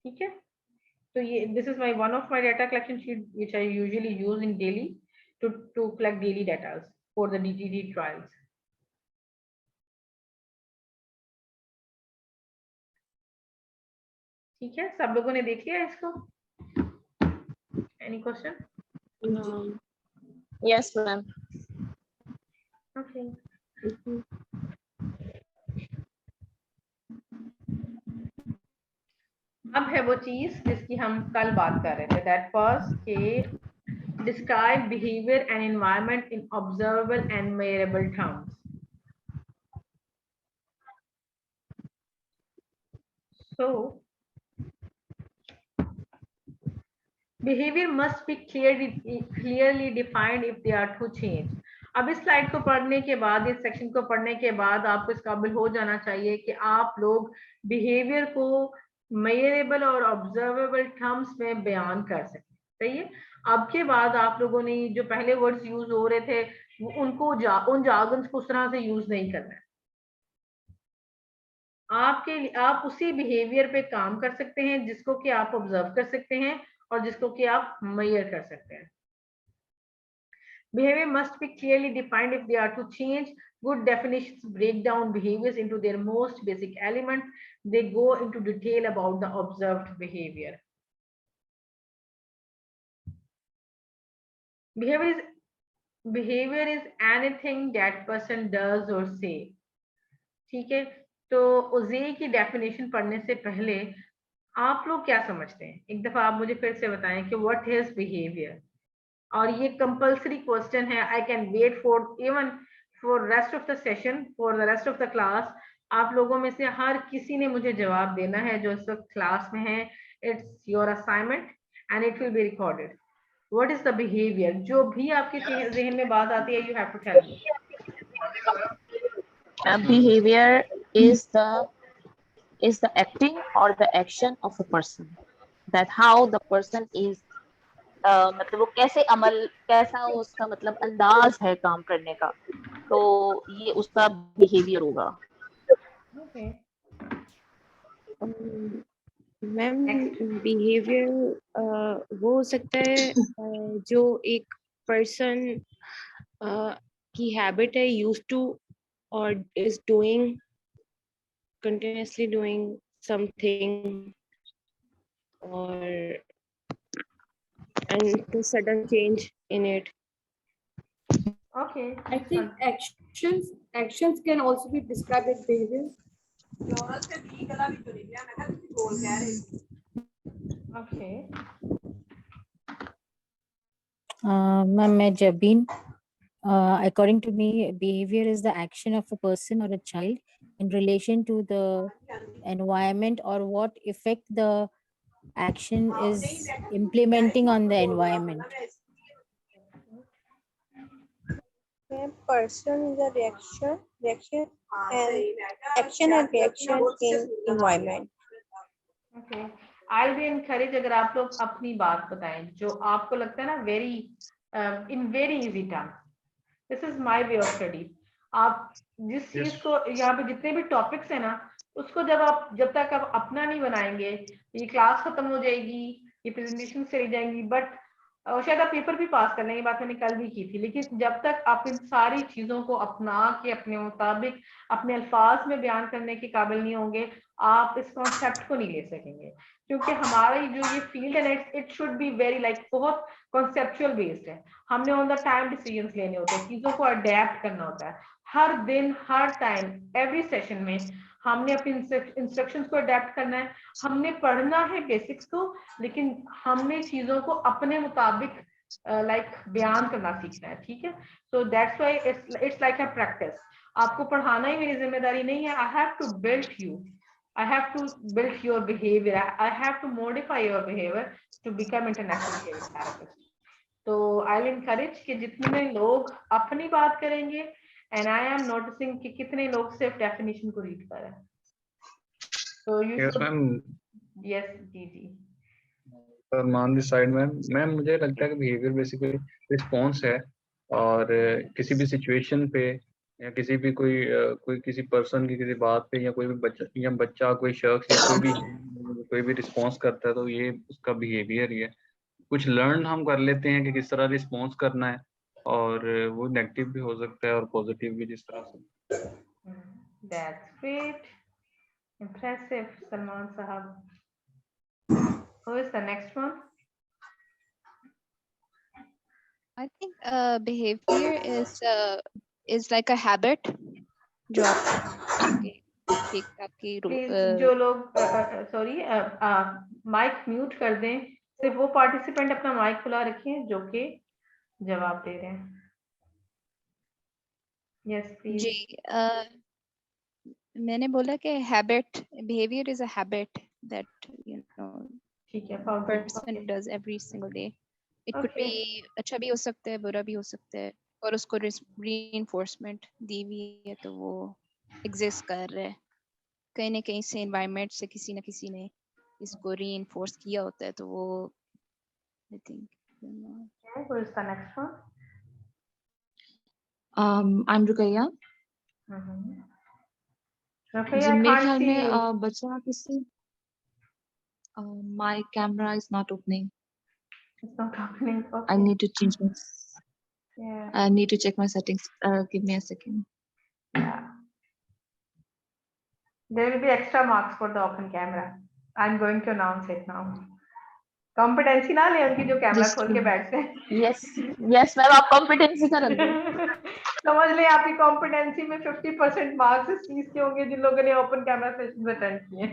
ठीक है, तो ये this is my one of my data collection sheet which I usually use in daily to collect daily data for the DTD trials. ठीक है, सब लोगों ने देख लिया इसको? Any question? Yes, ma'am. Okay. अब है वो चीज जिसकी हम कल बात कर रहे थे, दैट वाज के describe behaviour and environment in observable and measurable terms. So behavior must be clearly defined if they are to change. अब इस स्लाइड को पढ़ने के बाद, इस सेक्शन को पढ़ने के बाद आपको इस काबिल हो जाना चाहिए कि आप लोग बिहेवियर को मेजरेबल और ऑब्जर्वेबल टर्म्स में बयान कर सकें। सही है। अब के बाद आप लोगों ने जो पहले वर्ड्स यूज हो रहे थे उनको उन जार्गन्स को उस तरह से यूज नहीं करना है। आप उसी बिहेवियर पे काम कर सकते हैं जिसको कि आप ऑब्जर्व कर सकते हैं और जिसको कि आप मेजर कर सकते हैं। Behavior must be clearly defined if they are to change. Good definitions break down behaviors into their most basic element. They go into detail about the observed behavior. Behavior is anything that person does or say. ठीक है, तो उसे की definition पढ़ने से पहले आप लोग क्या समझते हैं? एक दफा आप मुझे फिर से बताएं कि व्हाट इज बिहेवियर। और ये कंपल्सरी क्वेश्चन है। I can wait for even for rest of the session, for the rest of the class. आप लोगों में से हर किसी ने मुझे जवाब देना है जो इस वक्त क्लास में है। It's your assignment and it will be recorded. What is the behaviour? जो भी आपके जहन में बात आती है, you have to tell me. Behavior is the acting or the action of a person, that how the person is मतलब वो कैसे अमल, कैसा उसका मतलब अंदाज है काम करने का, तो ये उसका बिहेवियर होगा। मैम बिहेवियर वो हो सकता है जो एक पर्सन की हैबिट है, यूज्ड टू और is doing continuously doing something or and to sudden change in it. Okay. I think actions can also be described as behavior. Okay. Ma'am, Jabin, according to me, behavior is the action of a person or a child in relation to the environment or what effect the action is implementing on the environment. Person is a reaction and action and reaction in environment. Okay. I'll be encourage अगर आप लोग अपनी बात बताएं जो आपको लगता है ना very in very easy terms. This is my way of study. आप जिस चीज को यहाँ पे जितने भी टॉपिक्स है ना उसको जब तक आप अपना नहीं बनाएंगे ये क्लास खत्म हो जाएगी, ये प्रेजेंटेशन चली जाएंगी, बट शायद आप पेपर भी पास कर लेंगे, ये बात मैंने कल भी की थी, लेकिन जब तक आप इन सारी चीजों को अपना के अपने मुताबिक अपने अल्फाज में बयान करने के काबिल नहीं होंगे, आप इस कॉन्सेप्ट को नहीं ले सकेंगे, क्योंकि हमारा जो ये फील्ड है ना it should be very like बहुत कॉन्सेप्चुअल बेस्ड है। हमने ऑन द टाइम डिसीजंस लेने होते हैं, चीजों को अडेप्ट करना होता है, हर दिन हर टाइम एवरी सेशन में हमने अपनी इंस्ट्रक्शंस को अडेप्ट करना है, हमने पढ़ना है बेसिक्स को, लेकिन हमने चीजों को अपने मुताबिक लाइक बयान करना सीखना है, ठीक है। So that's why it's like a practice. आपको पढ़ाना ही मेरी जिम्मेदारी नहीं है, I have to build you, I have to build your behavior, I have to modify your behavior to become international behavior therapist. तो I'll encourage कि जितने लोग अपनी बात करेंगे, and I am noticing कि कितने लोग सिर्फ definition को read कर रहे हैं। So you Yes, should... ma'am. Yes, जी। मान दी साइड मैम मुझे लगता है कि बिहेवियर बेसिकली रिस्पॉन्स है, और किसी भी सिचुएशन पे या किसी भी कोई किसी पर्सन की किसी बात पे या कोई भी बच्चा कोई शख्स या कोई भी रिस्पॉन्स करता है तो ये उसका बिहेवियर ही है। कुछ लर्न हम कर लेते हैं कि किस तरह रिस्पॉन्स करना है, और वो नेगेटिव भी हो सकता है और पॉजिटिव भी, जिस तरह से। That's great, impressive, Salman Sahab. Who is the next one? I think behavior is like a habit. जो जो लोग सॉरी माइक म्यूट कर दें, सिर्फ वो पार्टिसिपेंट अपना माइक खुला रखें जो कि जवाब दे रहे हैं। Yes please. जी मैंने बोला कि habit, behavior is a habit that ठीक है, person does every single day. It could be अच्छा भी हो सकता है, बुरा भी हो सकता है, और उसको reinforcement दी हुई है तो वो exist कर रहा है, कहीं ना कहीं से environment से किसी ना किसी ने इसको reinforce किया होता है, तो वो I think who is the next one? I'm Ruqayya. Ruqayya, मेरे can't ख्याल see you. में बच्चा किसी my camera is not opening. It's not opening. Okay. I need to change my. Yeah. I need to check my settings. Give me a second. Yeah. There will be extra marks for the open camera. I'm going to announce it now. Competency ना ले उनकी जो camera खोल के बैठते हैं। yes ma'am, आप competency का रख दो। समझ लें आपकी कॉम्पिटेंसी में 50% मार्क्स इस चीज के होंगे जिन लोगों ने ओपन कैमरा सेशंस अटेंड किए।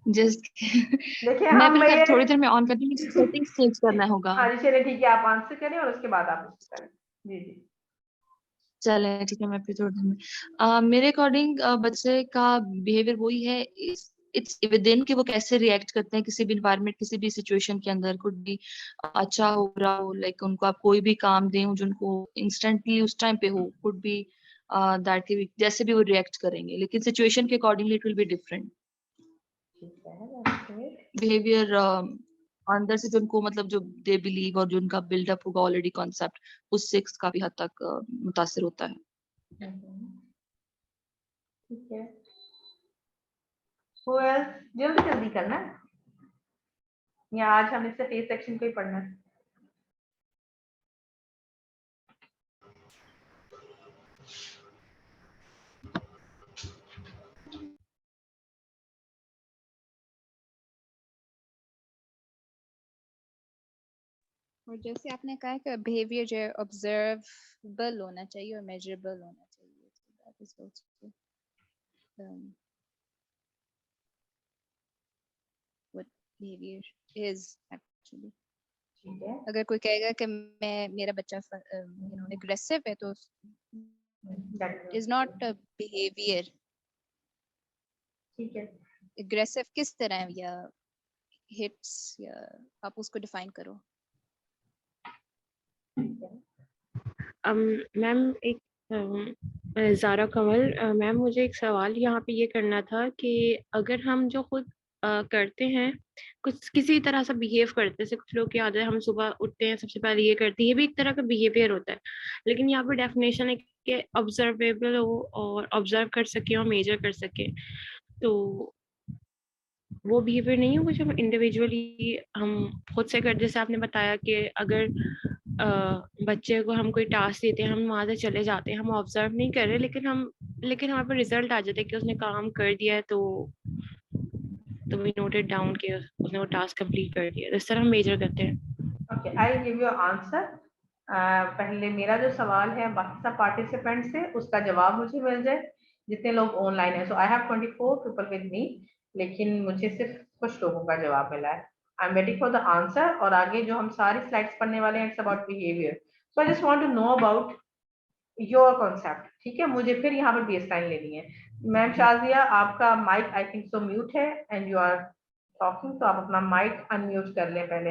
देखिए हम मैं थोड़ी देर में ऑन करती हूँ, सेटिंग्स चेंज करना होगा। हाँ जी चलिए ठीक है, आप आंसर करें और उसके बाद आप करें। जी चले ठीक है, मैं फिर थोड़ी देर में मेरे अकॉर्डिंग बच्चे का बिहेवियर वही है, इट्स विदिन कि वो कैसे रिएक्ट करते हैं किसी भी इन्वायरमेंट, किसी भी सिचुएशन के अंदर, कुछ भी अच्छा हो रहा हो, लाइक उनको आप कोई भी काम दें जो उनको इंस्टेंटली उस टाइम पे हो, कुड बी दैट जैसे भी वो रिएक्ट करेंगे, लेकिन सिचुएशन के accordingly it will be different behaviour अंदर से, जो उनको मतलब जो दे बिलीव और जो उनका बिल्डअप होगा ऑलरेडी कॉन्सेप्ट, उससे काफी हद तक मुतासिर होता है। ठीक है, जल्दी जल्दी करना है या आज हमें सिर्फ ए सेक्शन को ही पढ़ना है? और जैसे आपने कहा कि बिहेवियर जो है ऑब्जर्वेबल होना चाहिए और मेजरेबल होना चाहिए, so that is also what behavior is actually. ठीक है, अगर कोई कहेगा कि मेरा बच्चा एग्रेसिव है तो that is not a behaviour. ठीक है। एग्रेसिव किस तरह है, या हिट्स, या आप उसको डिफाइन करो। मैम एक ज़ारा कमल मैम, मुझे एक सवाल यहाँ पे ये करना था कि अगर हम जो खुद करते हैं, कुछ किसी तरह से बिहेव करते हैं, जैसे कुछ लोग की आदत है हम सुबह उठते हैं सबसे पहले ये करते हैं, ये भी एक तरह का बिहेवियर होता है, लेकिन यहाँ पे डेफिनेशन है कि ऑब्जर्वेबल हो और ऑब्जर्व कर सके और मेजर कर सके, तो वो बिहेवियर नहीं है कुछ हम इंडिविजुअली हम खुद से कर, जैसे आपने बताया कि अगर बच्चे को हम कोई टास्क देते हैं, हम वहां से चले जाते हैं, हम ऑब्जर्व नहीं कर रहे, लेकिन हमारे पे रिजल्ट आ जाता है कि उसने काम कर दिया है, तो वी नोटेड डाउन कि उसने वो टास्क कंप्लीट कर दिया, इस तरह हम मेजर करते हैं। Okay, I give you answer. पहले मेरा जो सवाल है बाकी सब पार्टिसिपेंट से, उसका जवाब मुझे मिल जाए जितने लोग ऑनलाइन है। So I have 24 people with me, लेकिन मुझे सिर्फ कुछ लोगों का जवाब मिला है। I am waiting for the answer. और आगे जो हम सारी स्लाइड्स पढ़ने वाले हैं, it's about behaviour. So I just want to know about your concept. ठीक है, मुझे फिर यहाँ पर बेसलाइन लेनी है। मैम शाजिया, आपका mic I think so mute है एंड यू आर टॉकिंग, तो आप अपना माइक अनम्यूट कर लें पहले।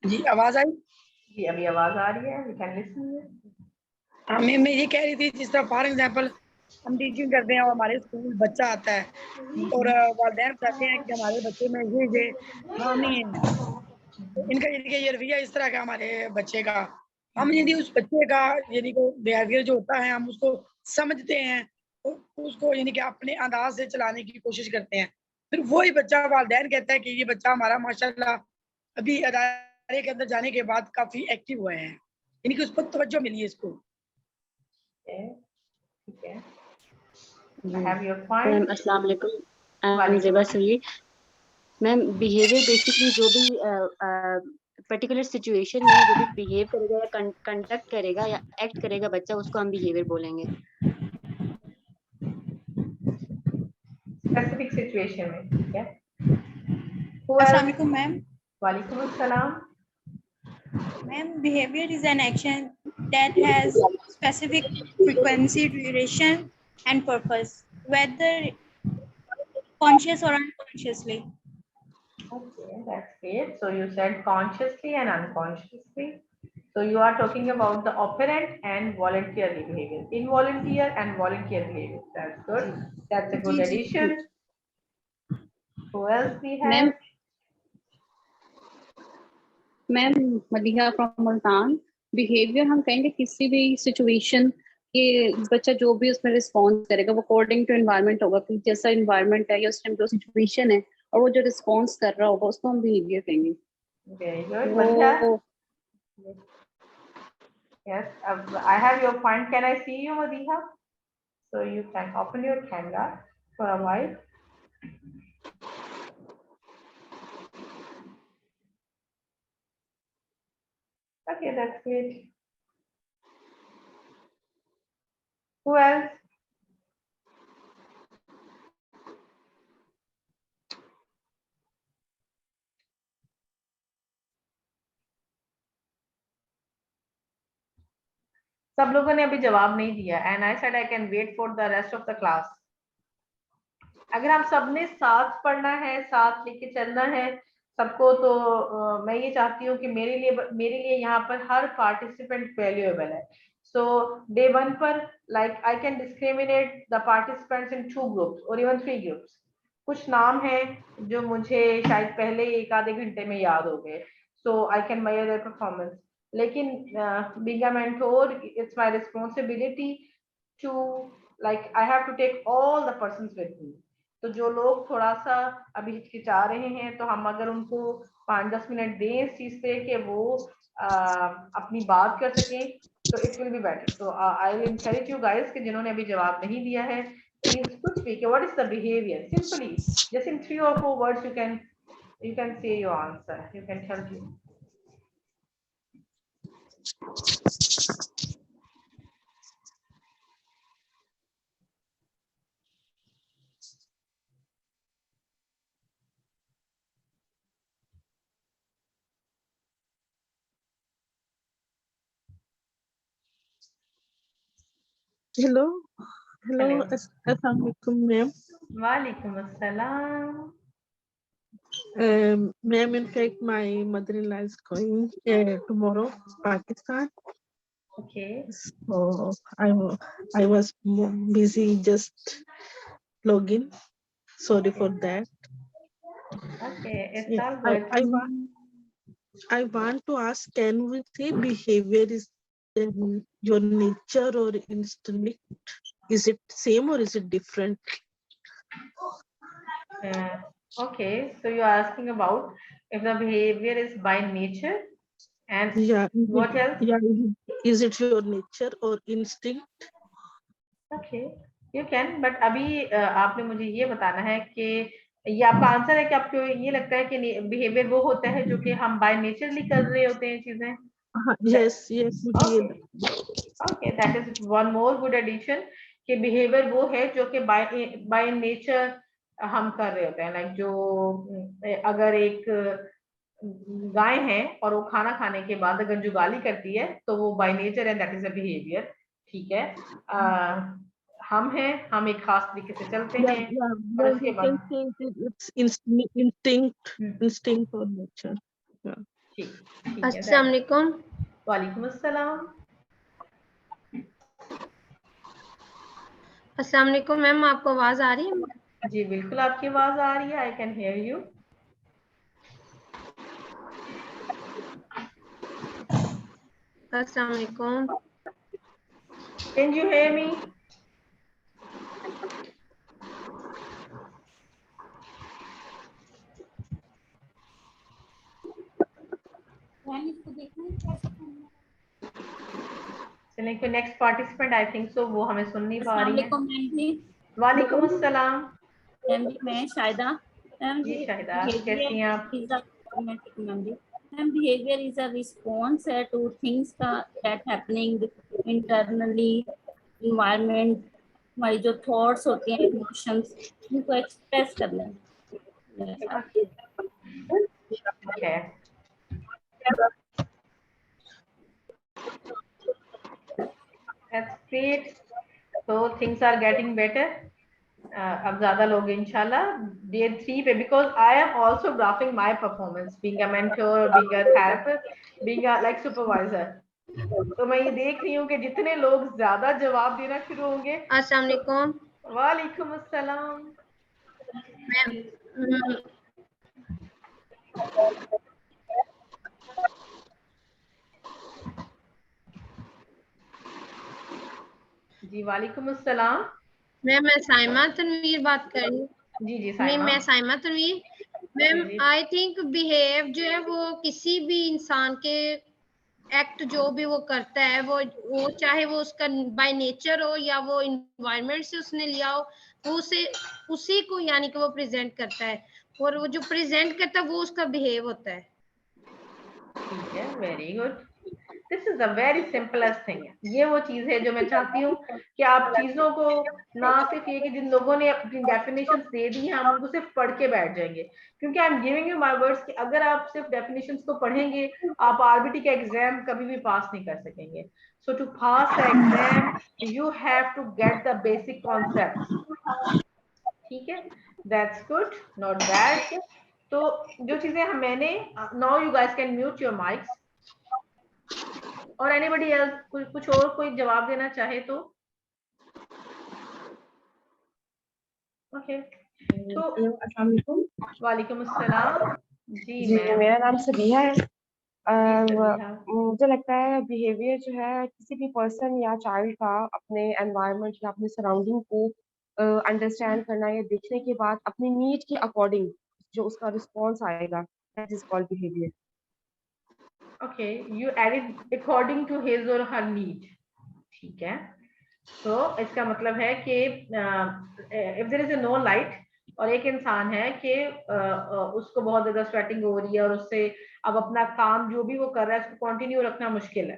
जी आवाज आई? जी अभी आवाज आ रही है, वी कैन लिसन। मैं ये कह रही थी, जिस तरह फॉर एग्जांपल हम टीचिंग करते हैं और हमारे स्कूल बच्चा आता है और वालिदैन कहते हैं कि हमारे बच्चे में ये खामी है, तो इनका ये रवैया इस तरह का हमारे बच्चे का, हम यदि उस बच्चे का यानी को बिहेवियर जो होता है हम उसको समझते हैं तो उसको यानी कि अपने अंदाज से चलाने की कोशिश करते हैं, फिर वही बच्चा वालिदैन कहता है कि ये बच्चा हमारा माशाल्लाह अभी अदारे के अंदर जाने के बाद काफी एक्टिव हुए हैं, यानी कि उस पर तवज्जो मिली है इसको। ठीक है, I have your point. Ma'am अस्सलाम वालेकुम, I am Zeba Saeed. Ma'am behaviour basically जो भी पर्टिकुलर सिचुएशन में जो भी बिहेव करेगा या कंडक्ट करेगा या एक्ट करेगा बच्चा, उसको हम बिहेवियर बोलेंगे। स्पेसिफिक सिचुएशन में, ठीक है। अस्सलाम वालेकुम मैम। वालेकुम अस्सलाम। Ma'am, behavior is an action that has specific frequency, duration, and purpose, whether conscious or unconsciously. Okay, that's great. So you said consciously and unconsciously. So you are talking about the operant and voluntary behavior, involuntary and voluntary behavior. That's good. That's a good addition. Who else we have? Ma'am Madiha from Multan. Behaviour हम कहेंगे किसी भी situation के बच्चा जो भी उसमें response करेगा वो अकॉर्डिंग टू एनवायरनमेंट होगा, कि जैसा एनवायरनमेंट है या उस टाइम जो सिचुएशन है और वो जो रिस्पॉन्स कर रहा होगा उसको हम बिहेवियर कहेंगे। Very good. Madhiya? Yes, I have your point. Can I see you, Madhiha? So you can open your camera for a while. Okay, that's great. Who else? सब लोगों ने अभी जवाब नहीं दिया, and I said I can wait for the rest of the class. अगर हम सबने साथ पढ़ना है, साथ लेके चलना है सबको, तो मैं ये चाहती हूँ कि मेरे लिए यहाँ पर हर पार्टिसिपेंट वैल्यूएबल है। So day 1 पर like I can discriminate the participants in 2 groups or even 3 groups. कुछ नाम है जो मुझे शायद पहले एक आधे घंटे में याद हो गए, so I can measure their performance. लेकिन being a mentor, it's my responsibility to like I have to take all the persons with me. तो जो लोग थोड़ा सा अभी हिचकिचा रहे हैं, तो हम अगर उनको 5-10 मिनट दें इस चीज पे कि वो अपनी बात कर सकें, तो इट विल बी बेटर। तो I will encourage you guys कि जिन्होंने अभी जवाब नहीं दिया है, is कुछ भी कि what is the behavior, simply just in 3 or 4 words you can say your answer, you can tell me. Hello. Assalamualaikum, ma'am. Walaikum assalam. Ma'am, in fact, my mother-in-law is going tomorrow to Pakistan. Okay. So I was busy just login. Sorry for that. Okay, it's Yeah, all good. I want to ask, can we say behavior is your nature or instinct? Is it same or is it different? Okay, so you're asking about if the behavior is by nature and what else? Yeah, is it your nature or instinct? Okay, you can, but अभी आपने मुझे ये बताना है कि ये आपका answer है कि आपको ये लगता है कि बिहेवियर वो होता है जो कि हम बाय नेचरली कर रहे होते हैं चीजें. Yes. Okay, that is one more good addition कि बिहेवियर वो है जो कि बाय नेचर हम कर रहे होते हैं. लाइक जो अगर एक गाय है और वो खाना खाने के बाद अगर जो गाली करती है तो वो बाय नेचर है, दैट इज अ बिहेवियर. ठीक है. हम हैं, हम एक खास तरीके से चलते हैं और उसके बाद instinct or nature. ठीक है. अस्सलाम वालेकुम. वालेकुम अस्सलाम. अस्सलाम वालेकुम मैम, आपको आवाज आ रही है? जी बिल्कुल आपकी आवाज आ रही है. I can hear you. अस्सलाम वालेकुम. Can you hear me? चलिए कोई नेक्स्ट पार्टिसिपेंट आई थिंक सो वो हमें सुन नहीं पा रही है. वालेकुम अस्सलाम. मैम जी मैं शाहिदा. मैम जी शाहिदा कैसी हैं आप? Ma'am behavior is a response to things that happening internally, environment, हमारी जो thoughts होते हैं, emotions, उनको express करना है. Okay. That's great. So things are getting better. अब ज्यादा लोग इंशाल्लाह day 3 पे, because I am also graphing my performance, being a mentor, being a therapist, being a like supervisor. तो मैं ये देख रही हूँ कि जितने लोग ज्यादा जवाब देना शुरू होंगे. अस्सलाम वालेकुम. वालेकुम अस्सलाम. जी वालेकुम अस्सलाम. मैं साइमा तनवीर बात कर रही हूँ. जी साइमा. मैं Saima Tanveer. Ma'am I think behave जो है वो किसी भी इंसान के एक्ट जो भी वो करता है वो चाहे वो उसका बाय नेचर हो या वो इन्वायरमेंट से उसने लिया हो, वो उसी को यानी कि वो प्रेजेंट करता है, और वो जो प्रेजेंट करता है वो उसका बिहेव होता है. ठीक है, very good. This is the very simplest thing. ये वो चीज है जो मैं चाहती हूँ कि आप चीजों को ना सिर्फ ये कि जिन लोगों ने अपनी डेफिनेशंस दे दी हैं हम उनको सिर्फ पढ़ के बैठ जाएंगे, क्योंकि I am giving you my words कि अगर आप सिर्फ डेफिनेशंस को पढ़ेंगे आप आरबीटी का एग्जाम कभी भी पास नहीं कर सकेंगे. So to pass the exam you have to get the basic concepts. ठीक है, दैट्स गुड, नॉट बैड. तो जो चीजें मैंने, now you guys can mute your mics. और एनीबडी एल्स कुछ और कोई जवाब देना चाहे तो. ओके, तो अस्सलाम वालेकुम. वालेकुम अस्सलाम. जी मेरा नाम सबिहा है. मुझे लगता है बिहेवियर जो है किसी भी पर्सन या चाइल्ड का अपने एनवायरनमेंट या अपने सराउंडिंग को अंडरस्टैंड करना या देखने के बाद अपनी नीड के अकॉर्डिंग जो उसका रिस्पॉन्स आएगा, that is called behaviour. Okay, you added according to his or her need. ठीक है. तो इसका मतलब है कि if there is no light और एक इंसान है कि उसको बहुत ज्यादा स्वेटिंग हो रही है और उससे अब अपना काम जो भी वो कर रहा है उसको कंटिन्यू रखना मुश्किल है,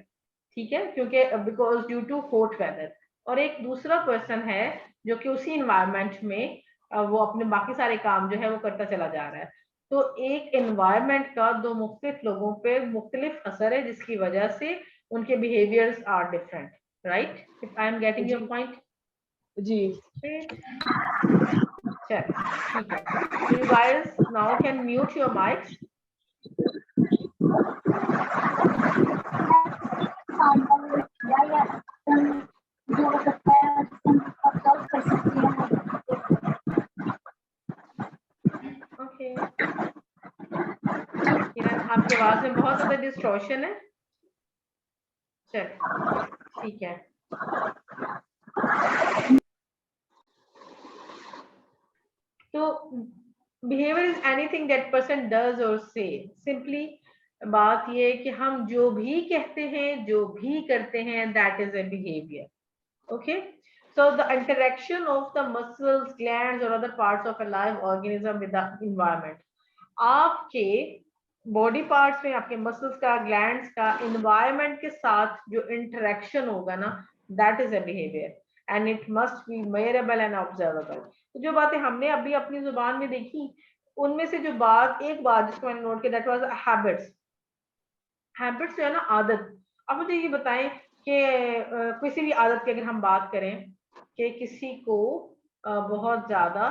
ठीक है, क्योंकि because due to hot weather. और एक दूसरा पर्सन है जो कि उसी इन्वायरमेंट में वो अपने बाकी सारे काम जो है वो करता चला जा रहा है। तो एक एनवायरनमेंट का दो मुख्तलिफ लोगों पे मुख्तलिफ असर है जिसकी वजह से उनके behaviours are different, right? If I am getting your point. जी चल ठीक है, so you guys now can mute your mics. Okay. किरण आपकी आवाज में बहुत ज्यादा डिस्टॉर्शन है। चल ठीक है, तो behaviour is anything that person does और से। सिंपली बात ये है कि हम जो भी कहते हैं जो भी करते हैं that is a behaviour. Okay, so the interaction of the muscles, glands or other parts of a live organism with the environment. आपके बॉडी पार्ट्स में आपके मसल्स का, ग्लैंड्स का एनवायरनमेंट के साथ जो इंटरेक्शन होगा ना, that is a behaviour and it must B measurable and observable. तो जो बातें हमने अभी अपनी जुबान में देखी उनमें से जो बात, एक बात जिसको मैंने नोट किया, दैट वाज हैबिट्स। हैबिट्स जो है ना, आदत। अब मुझे ये बताएं कि किसी भी आदत की अगर हम बात करें कि किसी को बहुत ज्यादा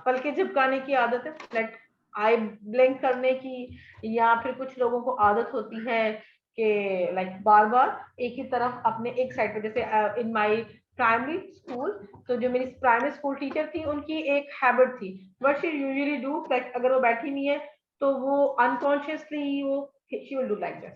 पलके झपकाने की आदत है, लाइक आई ब्लिंक करने की, या फिर कुछ लोगों को आदत होती है कि लाइक बार बार एक ही तरफ अपने एक साइड पे, जैसे इन माय प्राइमरी स्कूल, तो जो मेरी प्राइमरी स्कूल टीचर थी उनकी एक हैबिट थी, what she usually do, like अगर वो बैठी नहीं है तो वो अनकॉन्शियसली वो she will do like this.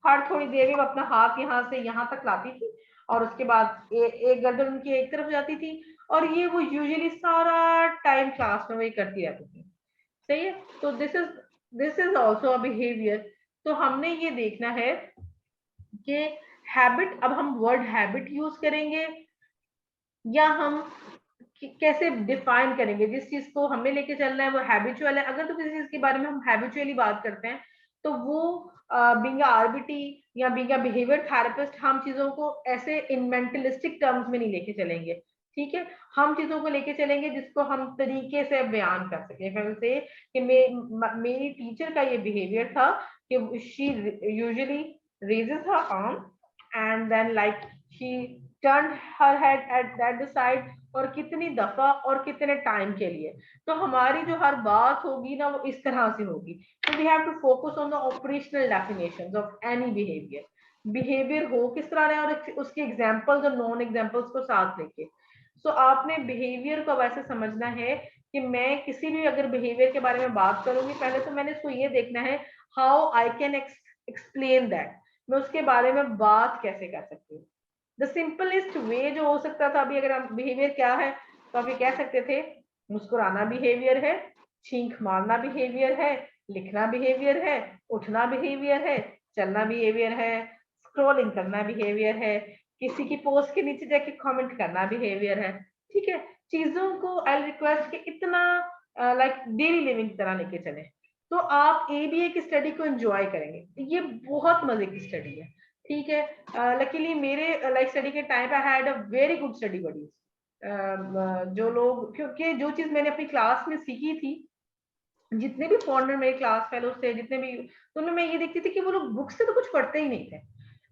हर थोड़ी देर में वो अपना हाथ यहाँ से यहाँ तक लाती थी और उसके बाद एक गर्दन उनकी एक तरफ जाती थी, और ये वो यूजुअली सारा टाइम क्लास में वही करती रहती थी। सही है, तो this is also a behaviour. तो हमने ये देखना है कि हैबिट, अब हम वर्ड हैबिट यूज करेंगे या हम कैसे डिफाइन करेंगे। जिस चीज को हमें लेके चलना है वो हैबिचुअल है। अगर तो किसी चीज के बारे में हम हैबिचुअली बात करते हैं तो वो बीइंग आरबीटी या बीइंग बिहेवियर थेरेपिस्ट हम चीजों को ऐसे इन मेंटलिस्टिक टर्म्स में नहीं लेके चलेंगे, ठीक है। हम चीजों को लेके चलेंगे जिसको हम तरीके से बयान कर सके। फिर से कि मेरी टीचर का ये बिहेवियर था कि she usually raises her arm and then like she turn her head at that side, और कितनी दफा और कितने टाइम के लिए। तो हमारी जो हर बात होगी ना वो इस तरह से होगी। तो we have to focus on the operational definitions of any behaviour. Behaviour हो किस तरह है और उसके एग्जांपल्स और नॉन एग्जांपल्स को साथ लेके। सो आपने बिहेवियर को वैसे समझना है कि मैं किसी भी अगर बिहेवियर के बारे में बात करूंगी, पहले तो मैंने इसको ये देखना है how I can explain that, मैं उसके बारे में बात कैसे कर सकती हूँ। द सिंपलेस्ट वे जो हो सकता था, अभी अगर हम बिहेवियर क्या है तो अभी कह सकते थे मुस्कुराना बिहेवियर है, छींक मारना बिहेवियर है, लिखना बिहेवियर है, उठना बिहेवियर है, चलना बिहेवियर है, स्क्रॉलिंग करना बिहेवियर है, किसी की पोस्ट के नीचे जाके कमेंट करना बिहेवियर है, ठीक है। चीजों को आई रिक्वेस्ट के इतना लाइक डेली लिविंग की तरह लेके चले तो आप एबीए की स्टडी को एंजॉय करेंगे। ये बहुत मजे की स्टडी है, ठीक है। लकीली मेरे लाइक स्टडी के टाइम पे I had a very good study buddies. जो लोग, क्योंकि जो चीज मैंने अपनी क्लास में सीखी थी, जितने भी फॉरनर मेरे क्लास फेलोज थे जितने भी, तो उनमें मैं ये देखती थी कि वो लोग बुक से तो कुछ पढ़ते ही नहीं थे।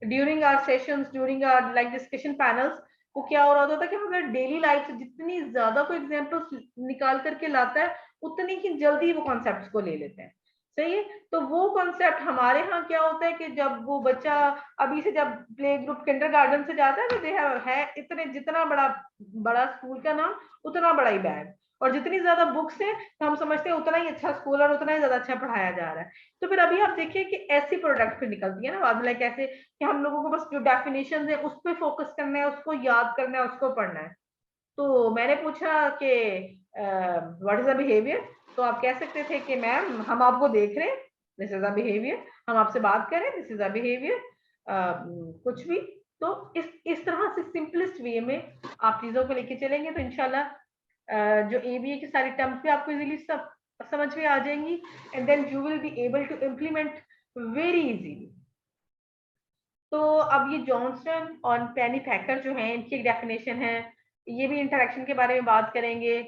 During our sessions, during our like discussion panels, वो क्या हो रहा होता था कि हमारे डेली लाइफ से जितनी ज्यादा कोई एग्जांपल्स निकाल करके लाता है उतनी ही जल्दी वो कॉन्सेप्ट्स को ले लेते हैं। सही है, तो वो कॉन्सेप्ट हमारे यहाँ क्या होता है कि जब वो बच्चा अभी से जब प्ले ग्रुप किंडरगार्टन से जाता है तो दे है इतने, जितना बड़ा बड़ा स्कूल का नाम उतना बड़ा ही बैग, और जितनी ज्यादा बुक्स है तो हम समझते हैं उतना ही अच्छा स्कूल और उतना ही ज्यादा अच्छा पढ़ाया जा रहा है। तो फिर अभी आप देखिए कि ऐसी प्रोडक्ट फिर निकलती है ना बाद में, लाइक ऐसे कि हम लोगों को बस जो डेफिनेशन है उस पर फोकस करना है, उसको याद करना है, उसको पढ़ना है। तो मैंने पूछा कि व्हाट इज अ बिहेवियर, तो आप कह सकते थे कि मैम हम आपको देख रहे हैं, दिस इज अ बिहेवियर, हम आपसे बात करें, दिस इज अ बिहेवियर, कुछ भी। तो इस तरह से सिंपलेस्ट वे में आप चीजों को लेके चलेंगे तो इंशाल्लाह जो ABA की सारी टर्म्स भी आपको इजीली सब समझ में आ जाएंगी, and then you will be able to implement very easily. तो अब ये जॉनसन और पेनीफैकर जो है इनकी एक डेफिनेशन है, ये भी इंटरेक्शन के बारे में बात करेंगे।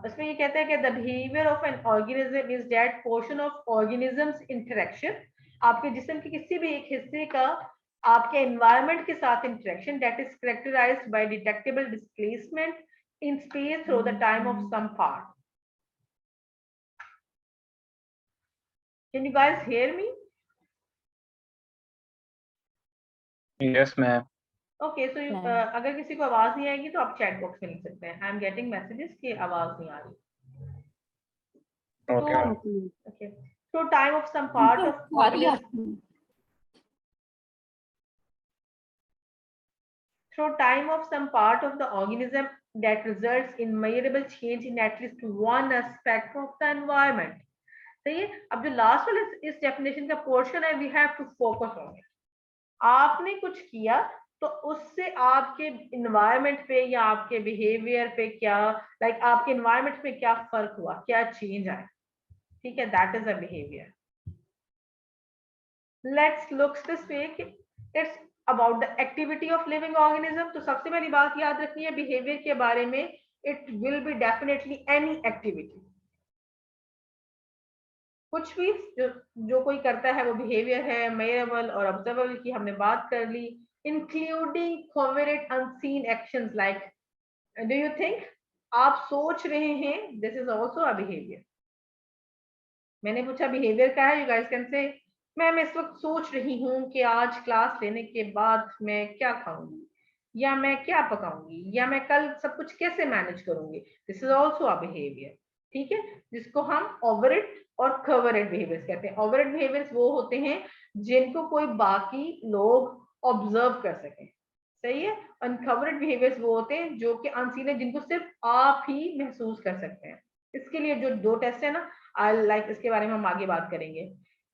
इसमें ये कहता है कि the behaviour of an organism is that portion of organisms interaction, आपके जिस्म के किसी भी एक हिस्से का आपके एनवायरनमेंट के साथ interaction that is characterised by detectable displacement in space through the time of some part. Can you guys hear me? Yes ma'am. Okay, so अगर किसी को आवाज नहीं आएगी तो आप चैट बॉक्स में लिख सकते हैं, आई एम गेटिंग मैसेजेस कि आवाज नहीं आ रही। Okay, so time of some part of organism, so time of some part of the organism that results in measurable change in at least one aspect of the environment। सही है। अब जो last वाला इस डेफिनेशन का portion है, we have to focus on it. आपने कुछ किया तो उससे आपके इन्वायरमेंट पे या आपके बिहेवियर पे क्या, लाइक आपके इन्वायरमेंट में क्या फर्क हुआ, क्या चेंज आया, ठीक है, that is a behaviour. Let's look this way, it's about the activity of living organism. तो सबसे पहली बात याद रखनी है बिहेवियर के बारे में, it will be definitely any activity, कुछ भी जो कोई करता है वो बिहेवियर है। मेजरेबल और ऑब्जर्वेबल की हमने बात कर ली, including covert unseen actions like, do you think, आप सोच रहे हैं, this is also a behaviour. मैंने पूछा बिहेवियर क्या है, यू गाइस कैन से मैं इस वक्त सोच रही हूँ कि आज क्लास लेने के बाद मैं क्या खाऊंगी, या मैं क्या पकाऊंगी, या मैं कल सब कुछ कैसे मैनेज करूंगी, this is also a behaviour. ठीक है, जिसको हम ओवरेट और कवरेट बिहेवियर्स कहते हैं। ओवरेट बिहेवियर्स वो होते हैं जिनको कोई बाकी लोग ऑब्जर्व कर सकें, सही है। अनकवर्ड बिहेवियर्स वो होते हैं जो कि अनसीन है, जिनको सिर्फ आप ही महसूस कर सकते हैं। इसके लिए जो 2 टेस्ट है ना, आई लाइक इसके बारे में हम आगे बात करेंगे।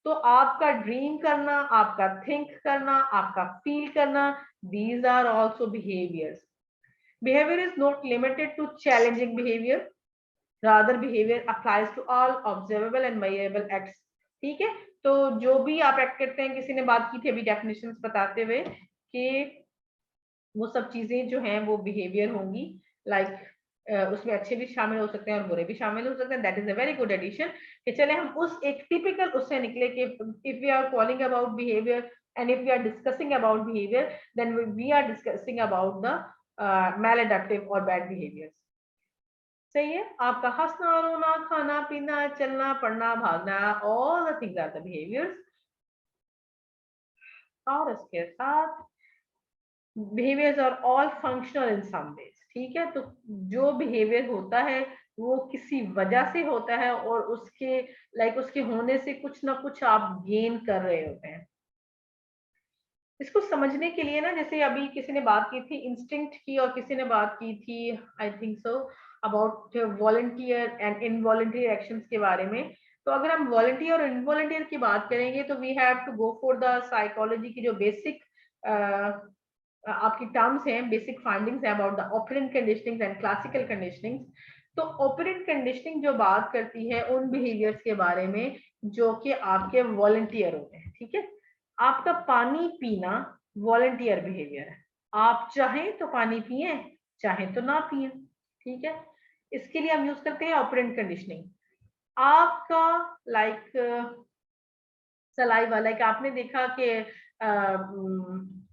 तो आपका ड्रीम करना, आपका थिंक करना, आपका फील करना, these are also behaviours. Behaviour is not limited to challenging behaviour, rather behavior applies to all observable and measurable acts। ठीक है, तो जो भी आप एक्ट करते हैं, किसी ने बात की थी अभी डेफिनेशंस बताते हुए कि वो सब चीजें जो हैं वो बिहेवियर होंगी, लाइक उसमें अच्छे भी शामिल हो सकते हैं और बुरे भी शामिल हो सकते हैं। That is a very good addition कि चले हम उस एक टिपिकल उससे निकले कि if we are calling about behaviour and if we are discussing about behaviour, then we are discussing about the maladaptive और बैड बिहेवियर्स। सही है, आपका हंसना, रोना, खाना पीना, चलना, पढ़ना, भागना, all the things are the behaviours. और इसके साथ behaviours are all functional in some ways. ठीक है, तो जो बिहेवियर होता है वो किसी वजह से होता है और उसके उसके होने से कुछ ना कुछ आप गेन कर रहे होते हैं। इसको समझने के लिए ना, जैसे अभी किसी ने बात की थी इंस्टिंक्ट की और किसी ने बात की थी आई think so about volunteer and involuntary actions के बारे में। तो अगर हम वॉलंटियर और इनवॉलंटियर की बात करेंगे तो we have to go for the psychology की जो बेसिक आपकी टर्म्स हैं, बेसिक फाइंडिंग्स है about the operant conditionings and classical conditionings. तो ऑपरेंट कंडीशनिंग जो बात करती है उन बिहेवियर्स के बारे में जो कि आपके वॉलंटियर होते हैं। ठीक है, आपका पानी पीना वॉलंटियर बिहेवियर है, आप चाहें तो पानी पिए, चाहें तो ना पिए। ठीक है, इसके लिए हम यूज करते हैं ऑपरेंट कंडीशनिंग। आपका सलाइवा, आपने देखा कि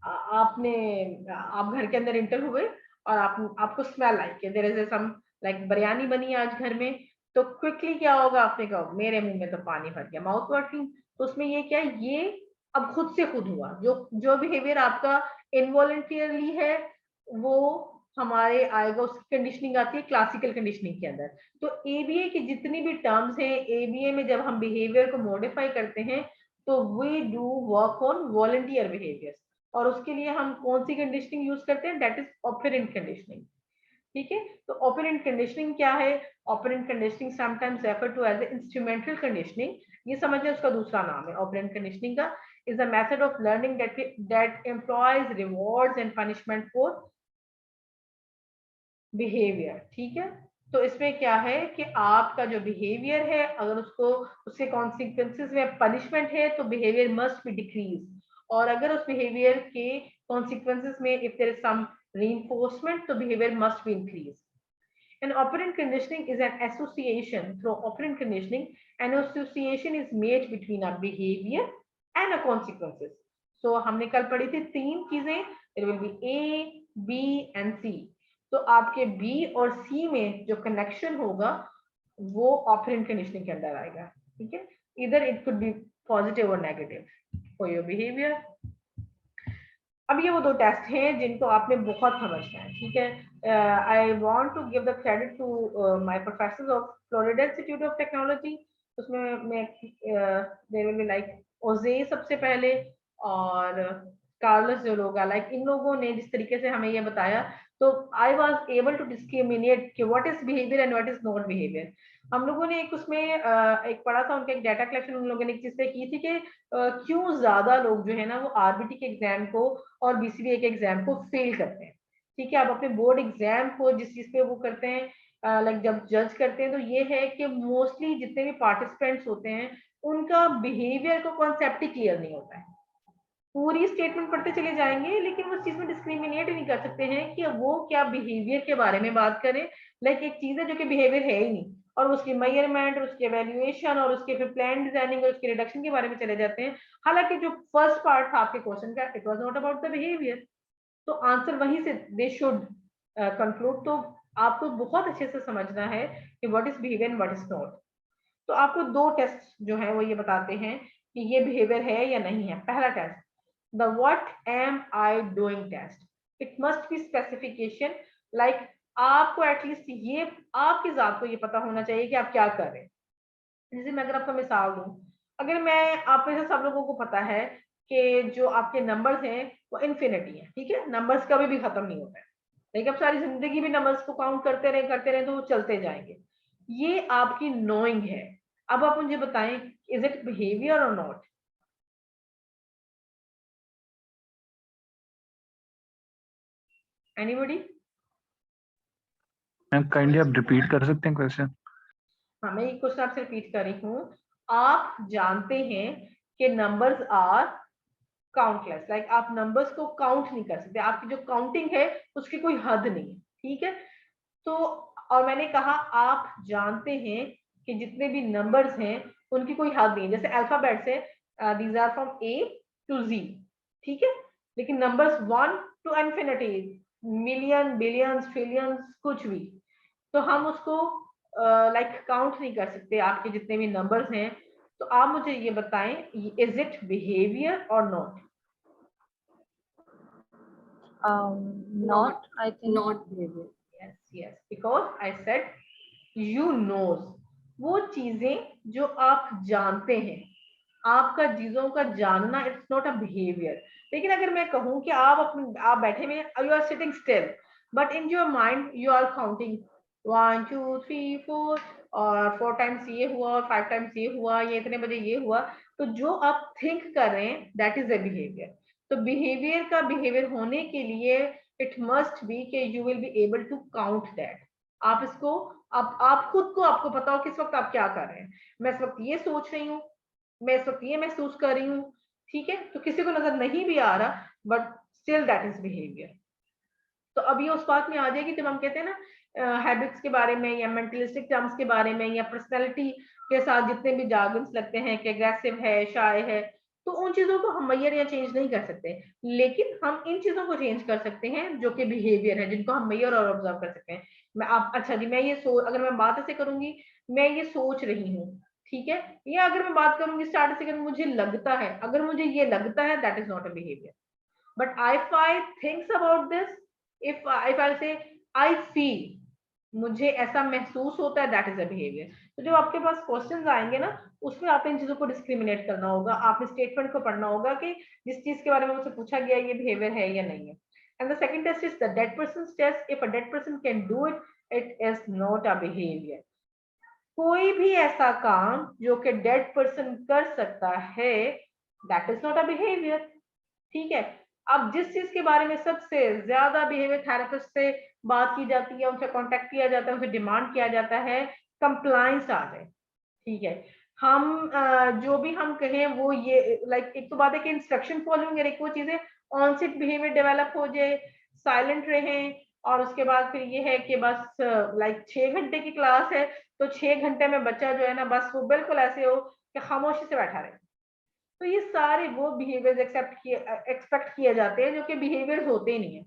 आप घर के अंदर इंटर हुए और आपको स्मेल आई, देयर इज सम बिरयानी बनी आज घर में, तो क्विकली क्या होगा, आपने कहा मेरे मुंह में तो पानी भर गया, माउथ वाटरिंग। तो उसमें ये क्या है, ये अब खुद से खुद हुआ। जो बिहेवियर आपका इनवॉलंटियरली है वो हमारे आएगा, उसकी कंडीशनिंग आती है क्लासिकल कंडीशनिंग के अंदर। तो एबीए की जितनी भी टर्म्स हैं, एबीए में जब हम बिहेवियर को मॉडिफाई करते हैं तो we do work on volunteer behaviours, और उसके लिए हम कौन सी कंडीशनिंग यूज करते हैं, दैट इज ऑपरेंट कंडीशनिंग। ठीक है, तो ऑपरेंट कंडीशनिंग क्या है, operant conditioning sometimes refer to as instrumental conditioning, ये समझिए उसका दूसरा नाम है ऑपरेंट कंडीशनिंग का। is a method of learning that employs rewards and punishment for behavior. ठीक है, तो इसमें क्या है कि आपका जो बिहेवियर है, अगर उसको उसके कॉन्सिक्वेंसेस में पनिशमेंट है तो बिहेवियर मस्ट बी डिक्रीज, और अगर उस बिहेवियर के कॉन्सिक्वेंसेस में if there is some reinforcement तो behaviour must be increase. And operant conditioning is an association. Through operant conditioning, an association is made between a behavior and a consequences. So हमने कल पढ़ी थी 3 चीजें, there will be A, B and C. तो आपके B और C में जो कनेक्शन होगा वो operant conditioning के अंदर आएगा. ठीक है, either it could be positive or negative for your behavior. अब ये वो 2 टेस्ट हैं जिनको आपने बहुत समझना है. ठीक है, I want to give the credit to my professors of Florida Institute of Technology. उसमें मैं देयर विल बी लाइक ओजे सबसे पहले और कार्लोस जोरोगा, लाइक इन लोगों ने जिस तरीके से हमें ये बताया, तो I was able to discriminate कि what is behaviour and what is not behaviour. हम लोगों ने एक उसमें एक पढ़ा था, उनका एक डाटा कलेक्शन उन लोगों ने एक चीज पे की थी कि क्यों ज्यादा लोग जो है ना वो आरबीटी के एग्जाम को और बीसीबीए के एग्जाम को फेल करते हैं. ठीक है, आप अपने बोर्ड एग्जाम को जिस चीज पे वो करते हैं, लाइक जब जज करते हैं, तो ये है कि मोस्टली जितने भी पार्टिसिपेंट्स होते हैं उनका बिहेवियर का कॉन्सेप्ट ही क्लियर नहीं होता है. पूरी स्टेटमेंट पढ़ते चले जाएंगे लेकिन उस चीज में डिस्क्रिमिनेट नहीं कर सकते हैं कि वो क्या बिहेवियर के बारे में बात करें. लाइक एक चीज है जो कि बिहेवियर है ही नहीं, और उसकी मेजरमेंट और उसकी एवेल्युएशन और उसके फिर प्लान डिजाइनिंग और उसके रिडक्शन के बारे में चले जाते हैं. हालांकि जो फर्स्ट पार्ट था आपके क्वेश्चन का, it was not about the behaviour, तो आंसर वहीं से दे शुड कंक्लूड. तो आपको बहुत अच्छे से समझना है कि what is behaviour and what is not. तो आपको 2 टेस्ट जो है वो ये बताते हैं कि ये बिहेवियर है या नहीं है. पहला test, the what am I doing test. It must be specification, like आपको एटलीस्ट ये आपकी जात को ये पता होना चाहिए कि आप क्या कर रहे हैं. जैसे मैं अगर आपको मिसाल दूं, अगर मैं आप में से सब लोगों को पता है कि जो आपके नंबर्स हैं वो इन्फिनिटी है. ठीक है, नंबर्स कभी भी खत्म नहीं होता है, लेकिन आप सारी जिंदगी भी नंबर्स को काउंट करते रहे तो वो चलते जाएंगे. ये आपकी नोइंग है. अब आप मुझे बताएं, इज इट बिहेवियर और नॉट? Anybody? मैम काइंडली आप रिपीट कर सकते हैं क्वेश्चन? हाँ, मैं ये क्वेश्चन आपसे रिपीट कर रही हूँ. आप जानते हैं कि नंबर्स आर काउंटलेस, लाइक आप नंबर्स को काउंट नहीं कर सकते, आपकी जो काउंटिंग है उसकी कोई हद नहीं है. ठीक है, तो और मैंने कहा आप जानते हैं कि जितने भी नंबर्स हैं उनकी कोई हद नहीं है. जैसे अल्फाबेट से these are from A to G. ठीक है, लेकिन numbers 1 to infinity, million, billions, trillions, कुछ भी, तो हम उसको लाइक काउंट नहीं कर सकते आपके जितने भी नंबर्स हैं. तो आप मुझे ये बताएं, इज इट बिहेवियर और not? Not, I think not behavior. Yes, because I said you knows. वो चीजें जो आप जानते हैं, आपका चीजों का जानना, इट्स नॉट अ बिहेवियर. लेकिन अगर मैं कहूं कि आप बैठे हुए, you are sitting still, but in your mind you are counting 1 2 3 4 और 4 टाइम्स ये हुआ और 5 टाइम्स ये हुआ, ये इतने बजे ये हुआ, तो जो आप थिंक कर रहे हैं दैट इज अ बिहेवियर. तो बिहेवियर का बिहेवियर होने के लिए इट मस्ट बी कि you will be able to count that. आप इसको आप खुद को आपको पता हो किस वक्त आप क्या कर रहे हैं. मैं इस वक्त ये सोच रही हूँ, मैं इस वक्त ये महसूस कर रही हूँ. ठीक है, तो किसी को नजर नहीं भी आ रहा, but still that is behaviour. तो अब ये उस बात में आ जाएगी जब हम कहते हैं ना हैबिट्स के बारे में या मेंटलिस्टिक टर्म्स के बारे में या पर्सनालिटी के साथ जितने भी जार्गन्स लगते हैं कि एग्रेसिव है, शाय है, तो उन चीजों को हम मेजर या चेंज नहीं कर सकते, लेकिन हम इन चीजों को चेंज कर सकते हैं जो कि बिहेवियर है, जिनको हम मेजर और ऑब्जर्व कर सकते हैं. मैं आप अच्छा जी, मैं ये अगर मैं बात ऐसे करूंगी, मैं ये सोच रही हूँ, ठीक है, या अगर मैं बात करूंगी स्टार्ट से, मुझे लगता है, अगर मुझे ये लगता है that is not a behaviour. But if I thinks about this, if I से आई फील, मुझे ऐसा महसूस होता है, दैट इज अ बिहेवियर. तो जब आपके पास क्वेश्चंस आएंगे ना, उसमें आपने इन चीजों को डिस्क्रिमिनेट करना होगा, आपने स्टेटमेंट को पढ़ना होगा कि जिस चीज के बारे में मुझसे पूछा गया ये बिहेवियर है या नहीं है. And the second test is the dead person test. If a dead person can do it, it is not a behaviour. कोई भी ऐसा काम जो कि डेड पर्सन कर सकता है, that is not a behaviour. ठीक है, अब जिस चीज के बारे में सबसे ज्यादा बिहेवियर थेरेपिस्ट से बात की जाती है, उनसे कांटेक्ट किया जाता है, उनसे डिमांड किया जाता है कंप्लायंस आ जाए। ठीक है, हम जो भी हम कहें वो ये लाइक एक तो बात है कि इंस्ट्रक्शन फॉलोइंग, एक वो चीजें ऑन सेट बिहेवियर डेवलप हो जाए, साइलेंट रहें, और उसके बाद फिर ये है कि बस लाइक 6 घंटे की क्लास है तो 6 घंटे में बच्चा जो है ना बस वो बिल्कुल ऐसे हो कि खामोशी से बैठा रहे। तो ये सारे वो बिहेवियर्स एक्सपेक्ट किए जाते हैं जो कि बिहेवियर्स होते ही नहीं है।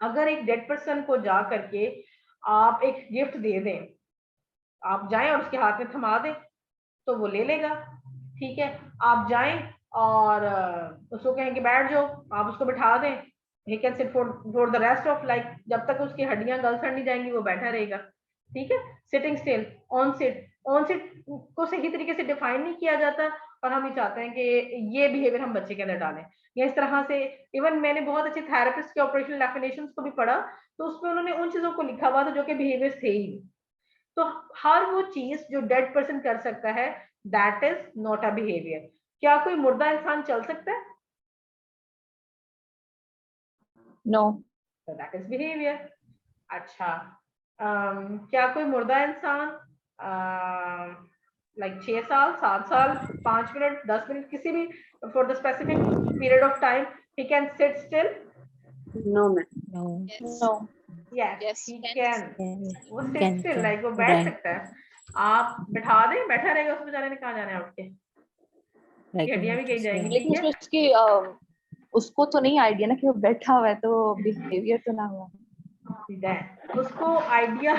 अगर एक डेड पर्सन को जा करके आप एक गिफ्ट दे दें, आप जाएं और उसके हाथ में थमा दें तो वो ले लेगा। ठीक है, आप जाएं और उसको कहें कि बैठ जाओ, आप उसको बिठा दें, he can sit for the rest of like जब तक उसकी हड्डियां गल सड़ नहीं जाएंगी वो बैठा रहेगा। ठीक है, सिटिंग स्टिल, ऑन सिट को सही तरीके से डिफाइन नहीं किया जाता और हम ये चाहते हैं कि ये बिहेवियर हम बच्चे के अंदर डालें। या इस तरह से इवन मैंने बहुत अच्छे थेरेपिस्ट के ऑपरेशनल डेफिनेशंस को भी पढ़ा तो उसमें उन्होंने उन चीजों को लिखा हुआ था जो कि बिहेवियर्स थे ही। तो हर वो चीज जो डेड पर्सन कर सकता है that is not a behaviour. क्या कोई मुर्दा इंसान चल सकता है? नो, तो दैट इज बिहेवियर। अच्छा, क्या कोई मुर्दा इंसान लाइक 6 साल, 7 साल, 5 मिनट, 10 मिनट, किसी भी for the specific period of time he can sit still? No ma'am, no, yes he can. वो sit can, still can, like वो बैठ right, सकता है, आप बिठा दें बैठा रहेगा, उस बेचारे ने कहाँ जाना है उठ के, right, हड्डियां भी कहीं right, जाएंगी। लेकिन ठीक है, उसमें उसकी उसको तो नहीं आइडिया ना कि वो बैठा हुआ है, तो बिहेवियर तो ना हुआ। उसको आइडिया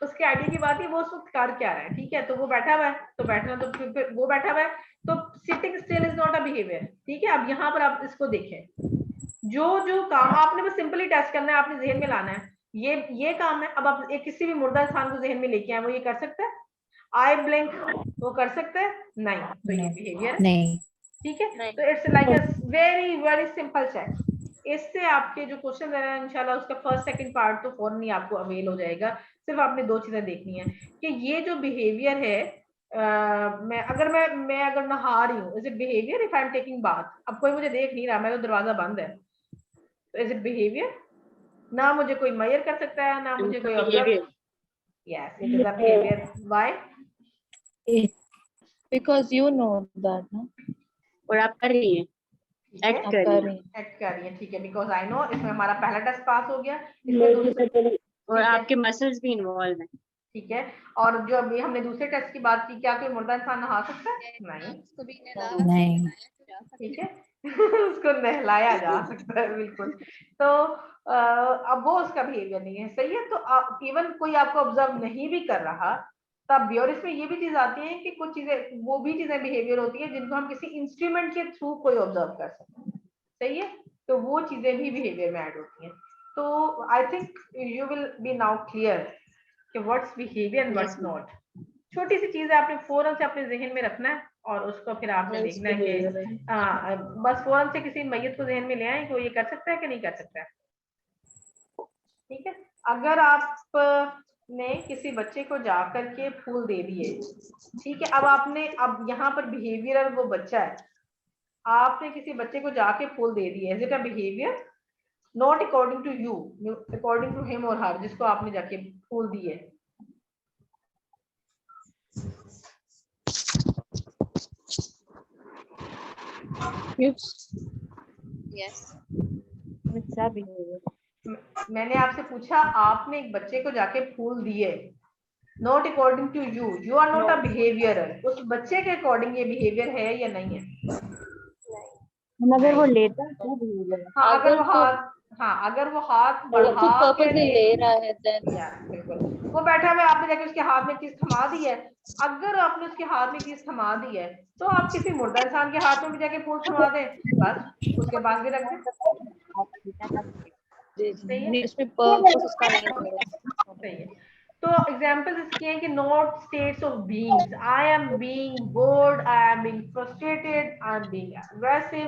उसके आइडिया की बात है वो उस वक्त कर क्या रहा है। ठीक है, तो वो बैठा हुआ है तो बैठना, तो फिर वो बैठा हुआ है तो sitting still is not a behaviour. ठीक है, अब यहाँ पर आप इसको देखें, जो जो काम आपने बस सिंपली टेस्ट करना है, आपने जहन में लाना है ये काम है। अब आप एक किसी भी मुर्दा इंसान को जहन में लेके आए, वो ये कर सकता है? आई ब्लिंक वो कर सकता है? नहीं, तो ये बिहेवियर है। नहीं, ठीक है, तो it's like a very very simple check. इससे आपके जो क्वेश्चन है इंशाल्लाह उसका फर्स्ट सेकंड पार्ट तो फौरन ही आपको अवेल हो जाएगा। सिर्फ आपने 2 चीजें देखनी है कि ये जो बिहेवियर है मैं अगर नहा रही हूँ, is it behaviour? If I am taking bath, अब कोई मुझे देख नहीं रहा, मैं तो दरवाजा बंद है, तो इज इट बिहेवियर? ना मुझे कोई मेजर कर सकता है, ना मुझे कोई observe. Yes, it is a behaviour. Why? Because you know that ना, और आप कर रही हैं, एक्ट कर रही हैं, एक्ट कर रही है। ठीक है, बिकॉज आई नो। इसमें हमारा पहला टेस्ट पास हो गया, इसमें दूसरे, और आपके मसल्स भी इन्वॉल्व हैं। ठीक है, और जो अभी हमने दूसरे टेस्ट की बात की, क्या कोई मुर्दा इंसान नहा सकता है? नहीं। ठीक है उसको नहलाया जा सकता है, बिल्कुल। तो अब वो उसका बिहेवियर नहीं है, सही है। तो इवन कोई आपको ऑब्जर्व नहीं भी कर रहा तब भी, और इसमें ये भी चीज आती है कि कुछ चीजें वो भी चीजें बिहेवियर होती है जिनको हम किसी इंस्ट्रूमेंट के थ्रू कोई ऑब्जर्व कर सकते हैं, सही है, तो वो चीजें भी बिहेवियर में ऐड होती हैं। तो I think you will be now clear कि what's behaviour and what's not. छोटी सी चीज है, आपने फौरन से अपने जहन में रखना है और उसको फिर आपने देखना है कि बस फौरन से किसी मैयत को जहन में ले आए कि वो ये कर सकता है कि नहीं कर सकता है। ठीक है, अगर आपने किसी बच्चे को जाकर के फूल दे दिए, ठीक है, अब यहाँ पर बिहेवियर वो बच्चा है, आपने किसी बच्चे को जाके फूल दे दिए, is it a behaviour? Not according to you, according to him और हर, जिसको आपने जाके फूल दिए। यस, मैंने आपसे पूछा, आपने एक बच्चे को जाके फूल दिए, not according to you, you are not a behaviour, उस बच्चे के अकॉर्डिंग ये बिहेवियर है या नहीं है? अगर वो लेता है तो बिहेवियर। हाँ, अगर वो हाथ बढ़ा के ले रहा है देन बिल्कुल, वो बैठा हुआ है, आपने जाके उसके हाथ में चीज थमा दी है, अगर आपने उसके हाथ में चीज थमा दी है तो आप किसी मुर्दा इंसान के हाथ में भी जाके फूल थमा दें, बस उसके पास भी रख दें। इसमें पर्पस उसका नहीं है। सही है। तो एग्जांपल्स इसके हैं कि not states of beings, I am being board, I am being frustrated, I am being aggressive,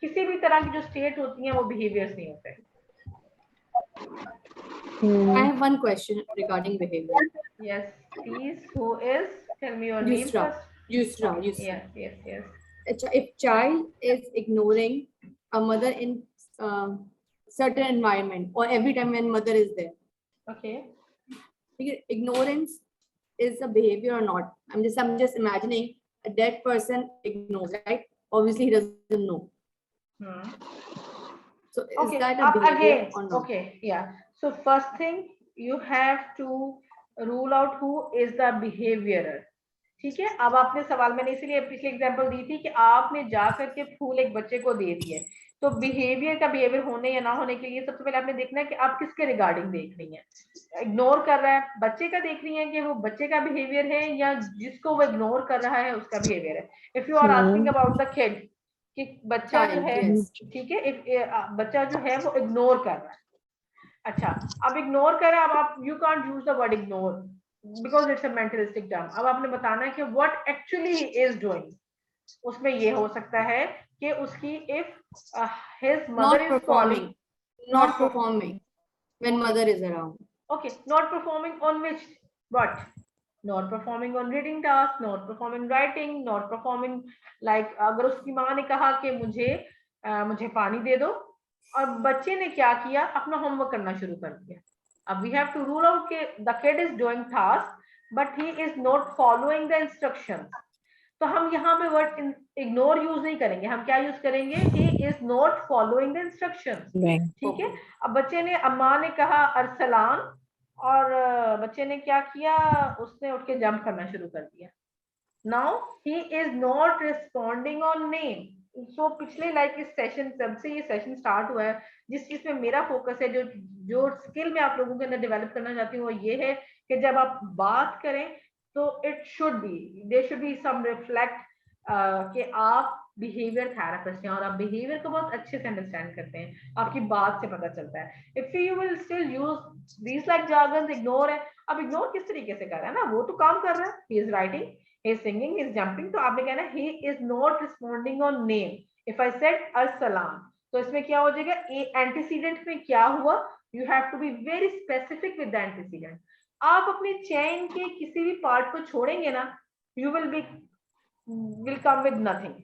किसी भी तरह की जो स्टेट होती हैं वो बिहेवियर्स नहीं होते। I have one question regarding behavior. Yes, please. Who is? Tell me your name Yusra. first. Yusra. Yes. if child is ignoring a mother in certain environment or every time when mother is there. Okay. Ignorance is a behavior or not? I'm just imagining a dead person ignores, right? Obviously he doesn't know. So is that a behavior again, or not? okay, yeah. So first thing you have to rule out who is the behaviorer. ठीक है, अब आपने सवाल, मैंने इसीलिए पिछले example दी थी कि आपने जा करके फूल एक बच्चे को दे दिए, तो बिहेवियर का बिहेवियर होने या ना होने के लिए सबसे पहले आपने देखना है कि आप किसके रिगार्डिंग देख रही हैं। इग्नोर कर रहा है बच्चे का देख रही हैं कि वो बच्चे का बिहेवियर है या जिसको वो इग्नोर कर रहा है उसका बिहेवियर है। If you are asking about the kid कि बच्चा जो है, ठीक है, बच्चा जो है वो इग्नोर कर रहा है, अच्छा अब इग्नोर कर रहा है, अब आप you can't use the word ignore because it's a mentalistic term. अब आपने बताना है कि what actually he is doing. उसमें ये हो सकता है कि उसकी if his mother is calling, not performing when mother is around. Okay, not performing on which what? Not performing on reading task, not performing writing, not performing like अगर उसकी माँ ने कहा कि मुझे पानी दे दो और बच्चे ने क्या किया, अपना होमवर्क करना शुरू कर दिया। अब we have to rule out कि the kid is doing task but he is not following the instructions. तो हम यहाँ पे वर्ड इग्नोर यूज नहीं करेंगे, हम क्या यूज करेंगे, he is not following the instructions. ठीक है, अब बच्चे ने, अम्मा ने कहा अरसलान और बच्चे ने क्या किया, उसने उठ के जंप करना शुरू कर दिया। Now he is not responding on name. So पिछले लाइक इस सेशन, जब से ये सेशन स्टार्ट हुआ है, जिस चीज में मेरा फोकस है, जो स्किल मैं आप लोगों के अंदर डेवलप करना चाहती हूँ वो ये है कि जब आप बात करें तो it should be, there should be some reflect कि आप बिहेवियर थेरेपिस्ट हैं और आप बिहेवियर को बहुत अच्छे से अंडरस्टैंड करते हैं, आपकी बात से पता चलता है। If you will still use these like jargons, ignore है, अब इग्नोर किस तरीके से कर रहा है ना, वो तो काम कर रहा है, he is writing, he is singing, he is jumping, तो आपने कहना he is not responding on name. If I said as-salam, तो इसमें क्या हो जाएगा, antecedent में क्या हुआ, you have to be very specific with the antecedent. आप अपने चेन के किसी भी पार्ट को छोड़ेंगे ना, you will come with nothing.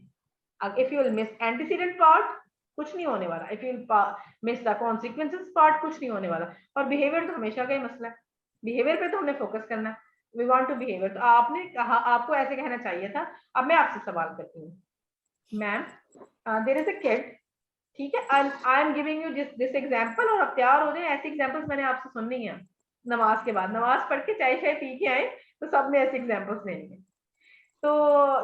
If you will miss antecedent part, कुछ नहीं होने वाला. If you will miss the consequences part, कुछ नहीं होने वाला. और behavior तो हमेशा का ही मसला है, behavior पे तो हमने फोकस करना है. We want to behavior. तो आपने कहा, आपको ऐसे कहना चाहिए था। अब मैं आपसे सवाल करती हूँ, ma'am, there is a kid, ठीक है, I am giving you this example, और आप तैयार हो जाए, ऐसे एग्जांपल्स मैंने आपसे सुननी है नमाज के बाद, नमाज पढ़ के चाय शाय पी के आए तो सब में ऐसे एग्जांपल्स लेंगे। तो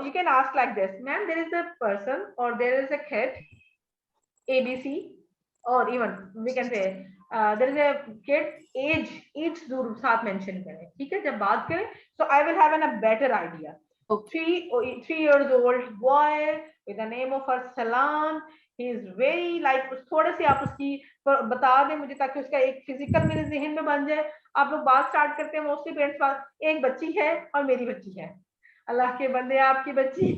you can ask like this, ma'am, there is a person or there is a kid ABC, or even we can say there is a kid age each जरूर साथ मेंशन करें, ठीक है, जब बात करें so I will have a better idea. 3 years old boy with the name of Arsalan, he is very like, थोड़े से आप उसकी बता दें मुझे ताकि उसका एक फिजिकल मेरे जहन में बन जाए। आप लोग बात स्टार्ट करते हैं मोस्टली पेरेंट्स बात, एक बच्ची है और मेरी बच्ची है, अल्लाह के बंदे आपकी बच्ची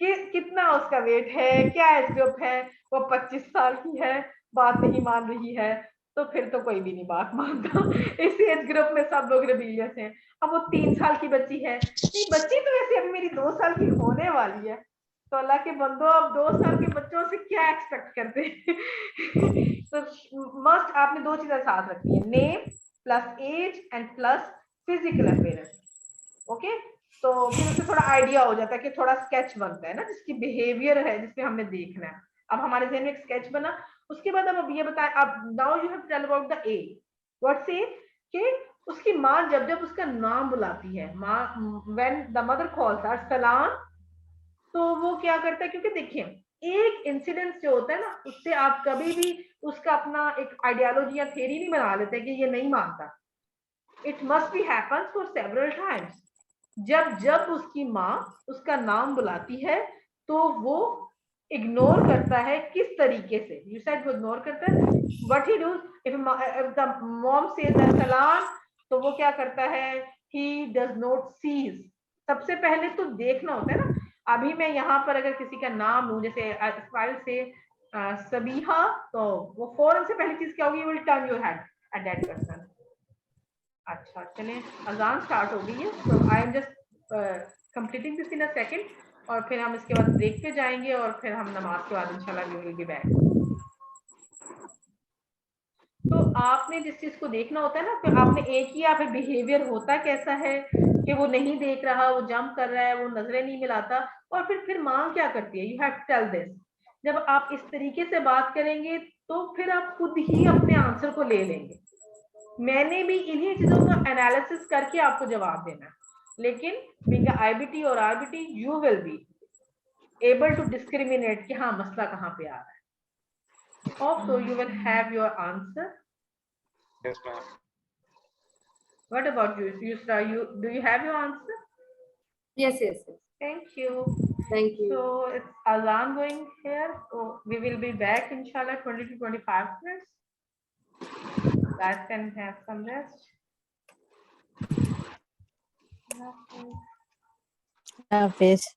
कितना उसका वेट है, क्या एज ग्रुप है, वो 25 साल की है, बात नहीं मान रही है, तो फिर तो कोई भी नहीं बात मानता, इस एज ग्रुप में सब लोग रिबेलियस हैं। अब वो 3 साल की बच्ची है, नहीं बच्ची तो वैसे अभी मेरी 2 साल की होने वाली है, तो अल्लाह के बंदो अब 2 साल के बच्चों से क्या एक्सपेक्ट करते हैं। तो मस्ट आपने 2 चीजें साथ रखनी है, name plus age and plus physical appearance, okay. तो फिर उससे थोड़ा आइडिया हो जाता है कि थोड़ा स्केच बनता है ना, जिसकी बिहेवियर है जिसमें हमने देखना है। अब हमारे जहन में एक स्केच बना, उसके बाद अब ये बताएं, अब now you have to tell about the A, what's A, कि उसकी माँ जब जब उसका नाम बुलाती है, माँ when the mother calls Arsalan, तो वो क्या करता है, क्योंकि देखिए एक इंसिडेंट जो होता है ना, उससे आप कभी भी उसका अपना एक आइडियोलॉजी या थ्योरी नहीं बना लेते कि ये नहीं मानता। It must B happens for several times. जब जब उसकी माँ उसका नाम बुलाती है तो वो इग्नोर करता है, किस तरीके से, यू सेड वो इग्नोर करता है, what he does, if the mom says Arsalan, तो वो क्या करता है, ही डज नॉट सीज। सबसे पहले तो देखना होता है ना, अभी मैं यहाँ पर अगर किसी का नाम लूं, जैसे फाइल से सबीहा, तो वो फौरन से पहली चीज क्या होगी, you will turn your head at that person. अच्छा चलें, अजान स्टार्ट हो गई है, तो I am just completing this in a second. और फिर हम इसके बाद ब्रेक पे जाएंगे और फिर हम नमाज के बाद इंशाल्लाह वी विल बी बैक। तो आपने जिस चीज को देखना होता है ना, फिर आपने एक ही यहाँ पे बिहेवियर होता कैसा है कि वो नहीं देख रहा, वो जंप कर रहा है, वो नजरें नहीं मिलाता, और फिर माँ क्या करती है, you have to tell this. जब आप इस तरीके से बात करेंगे तो फिर आप खुद ही अपने आंसर को ले लेंगे। मैंने भी इन्हीं चीजों का एनालिसिस करके आपको जवाब देना है, लेकिन बीइंग आईबीटी और RBT you will be able to discriminate कि हाँ मसला कहाँ पे आ रहा है। Also, you will have your answer. Yes, ma'am. What about you, Yusra? Do you have your answer? Yes, yes, yes. Thank you. Thank you. So it's Azan going here. So we will be back inshallah 20 to 25 minutes. Guys can have some rest. Hafiz.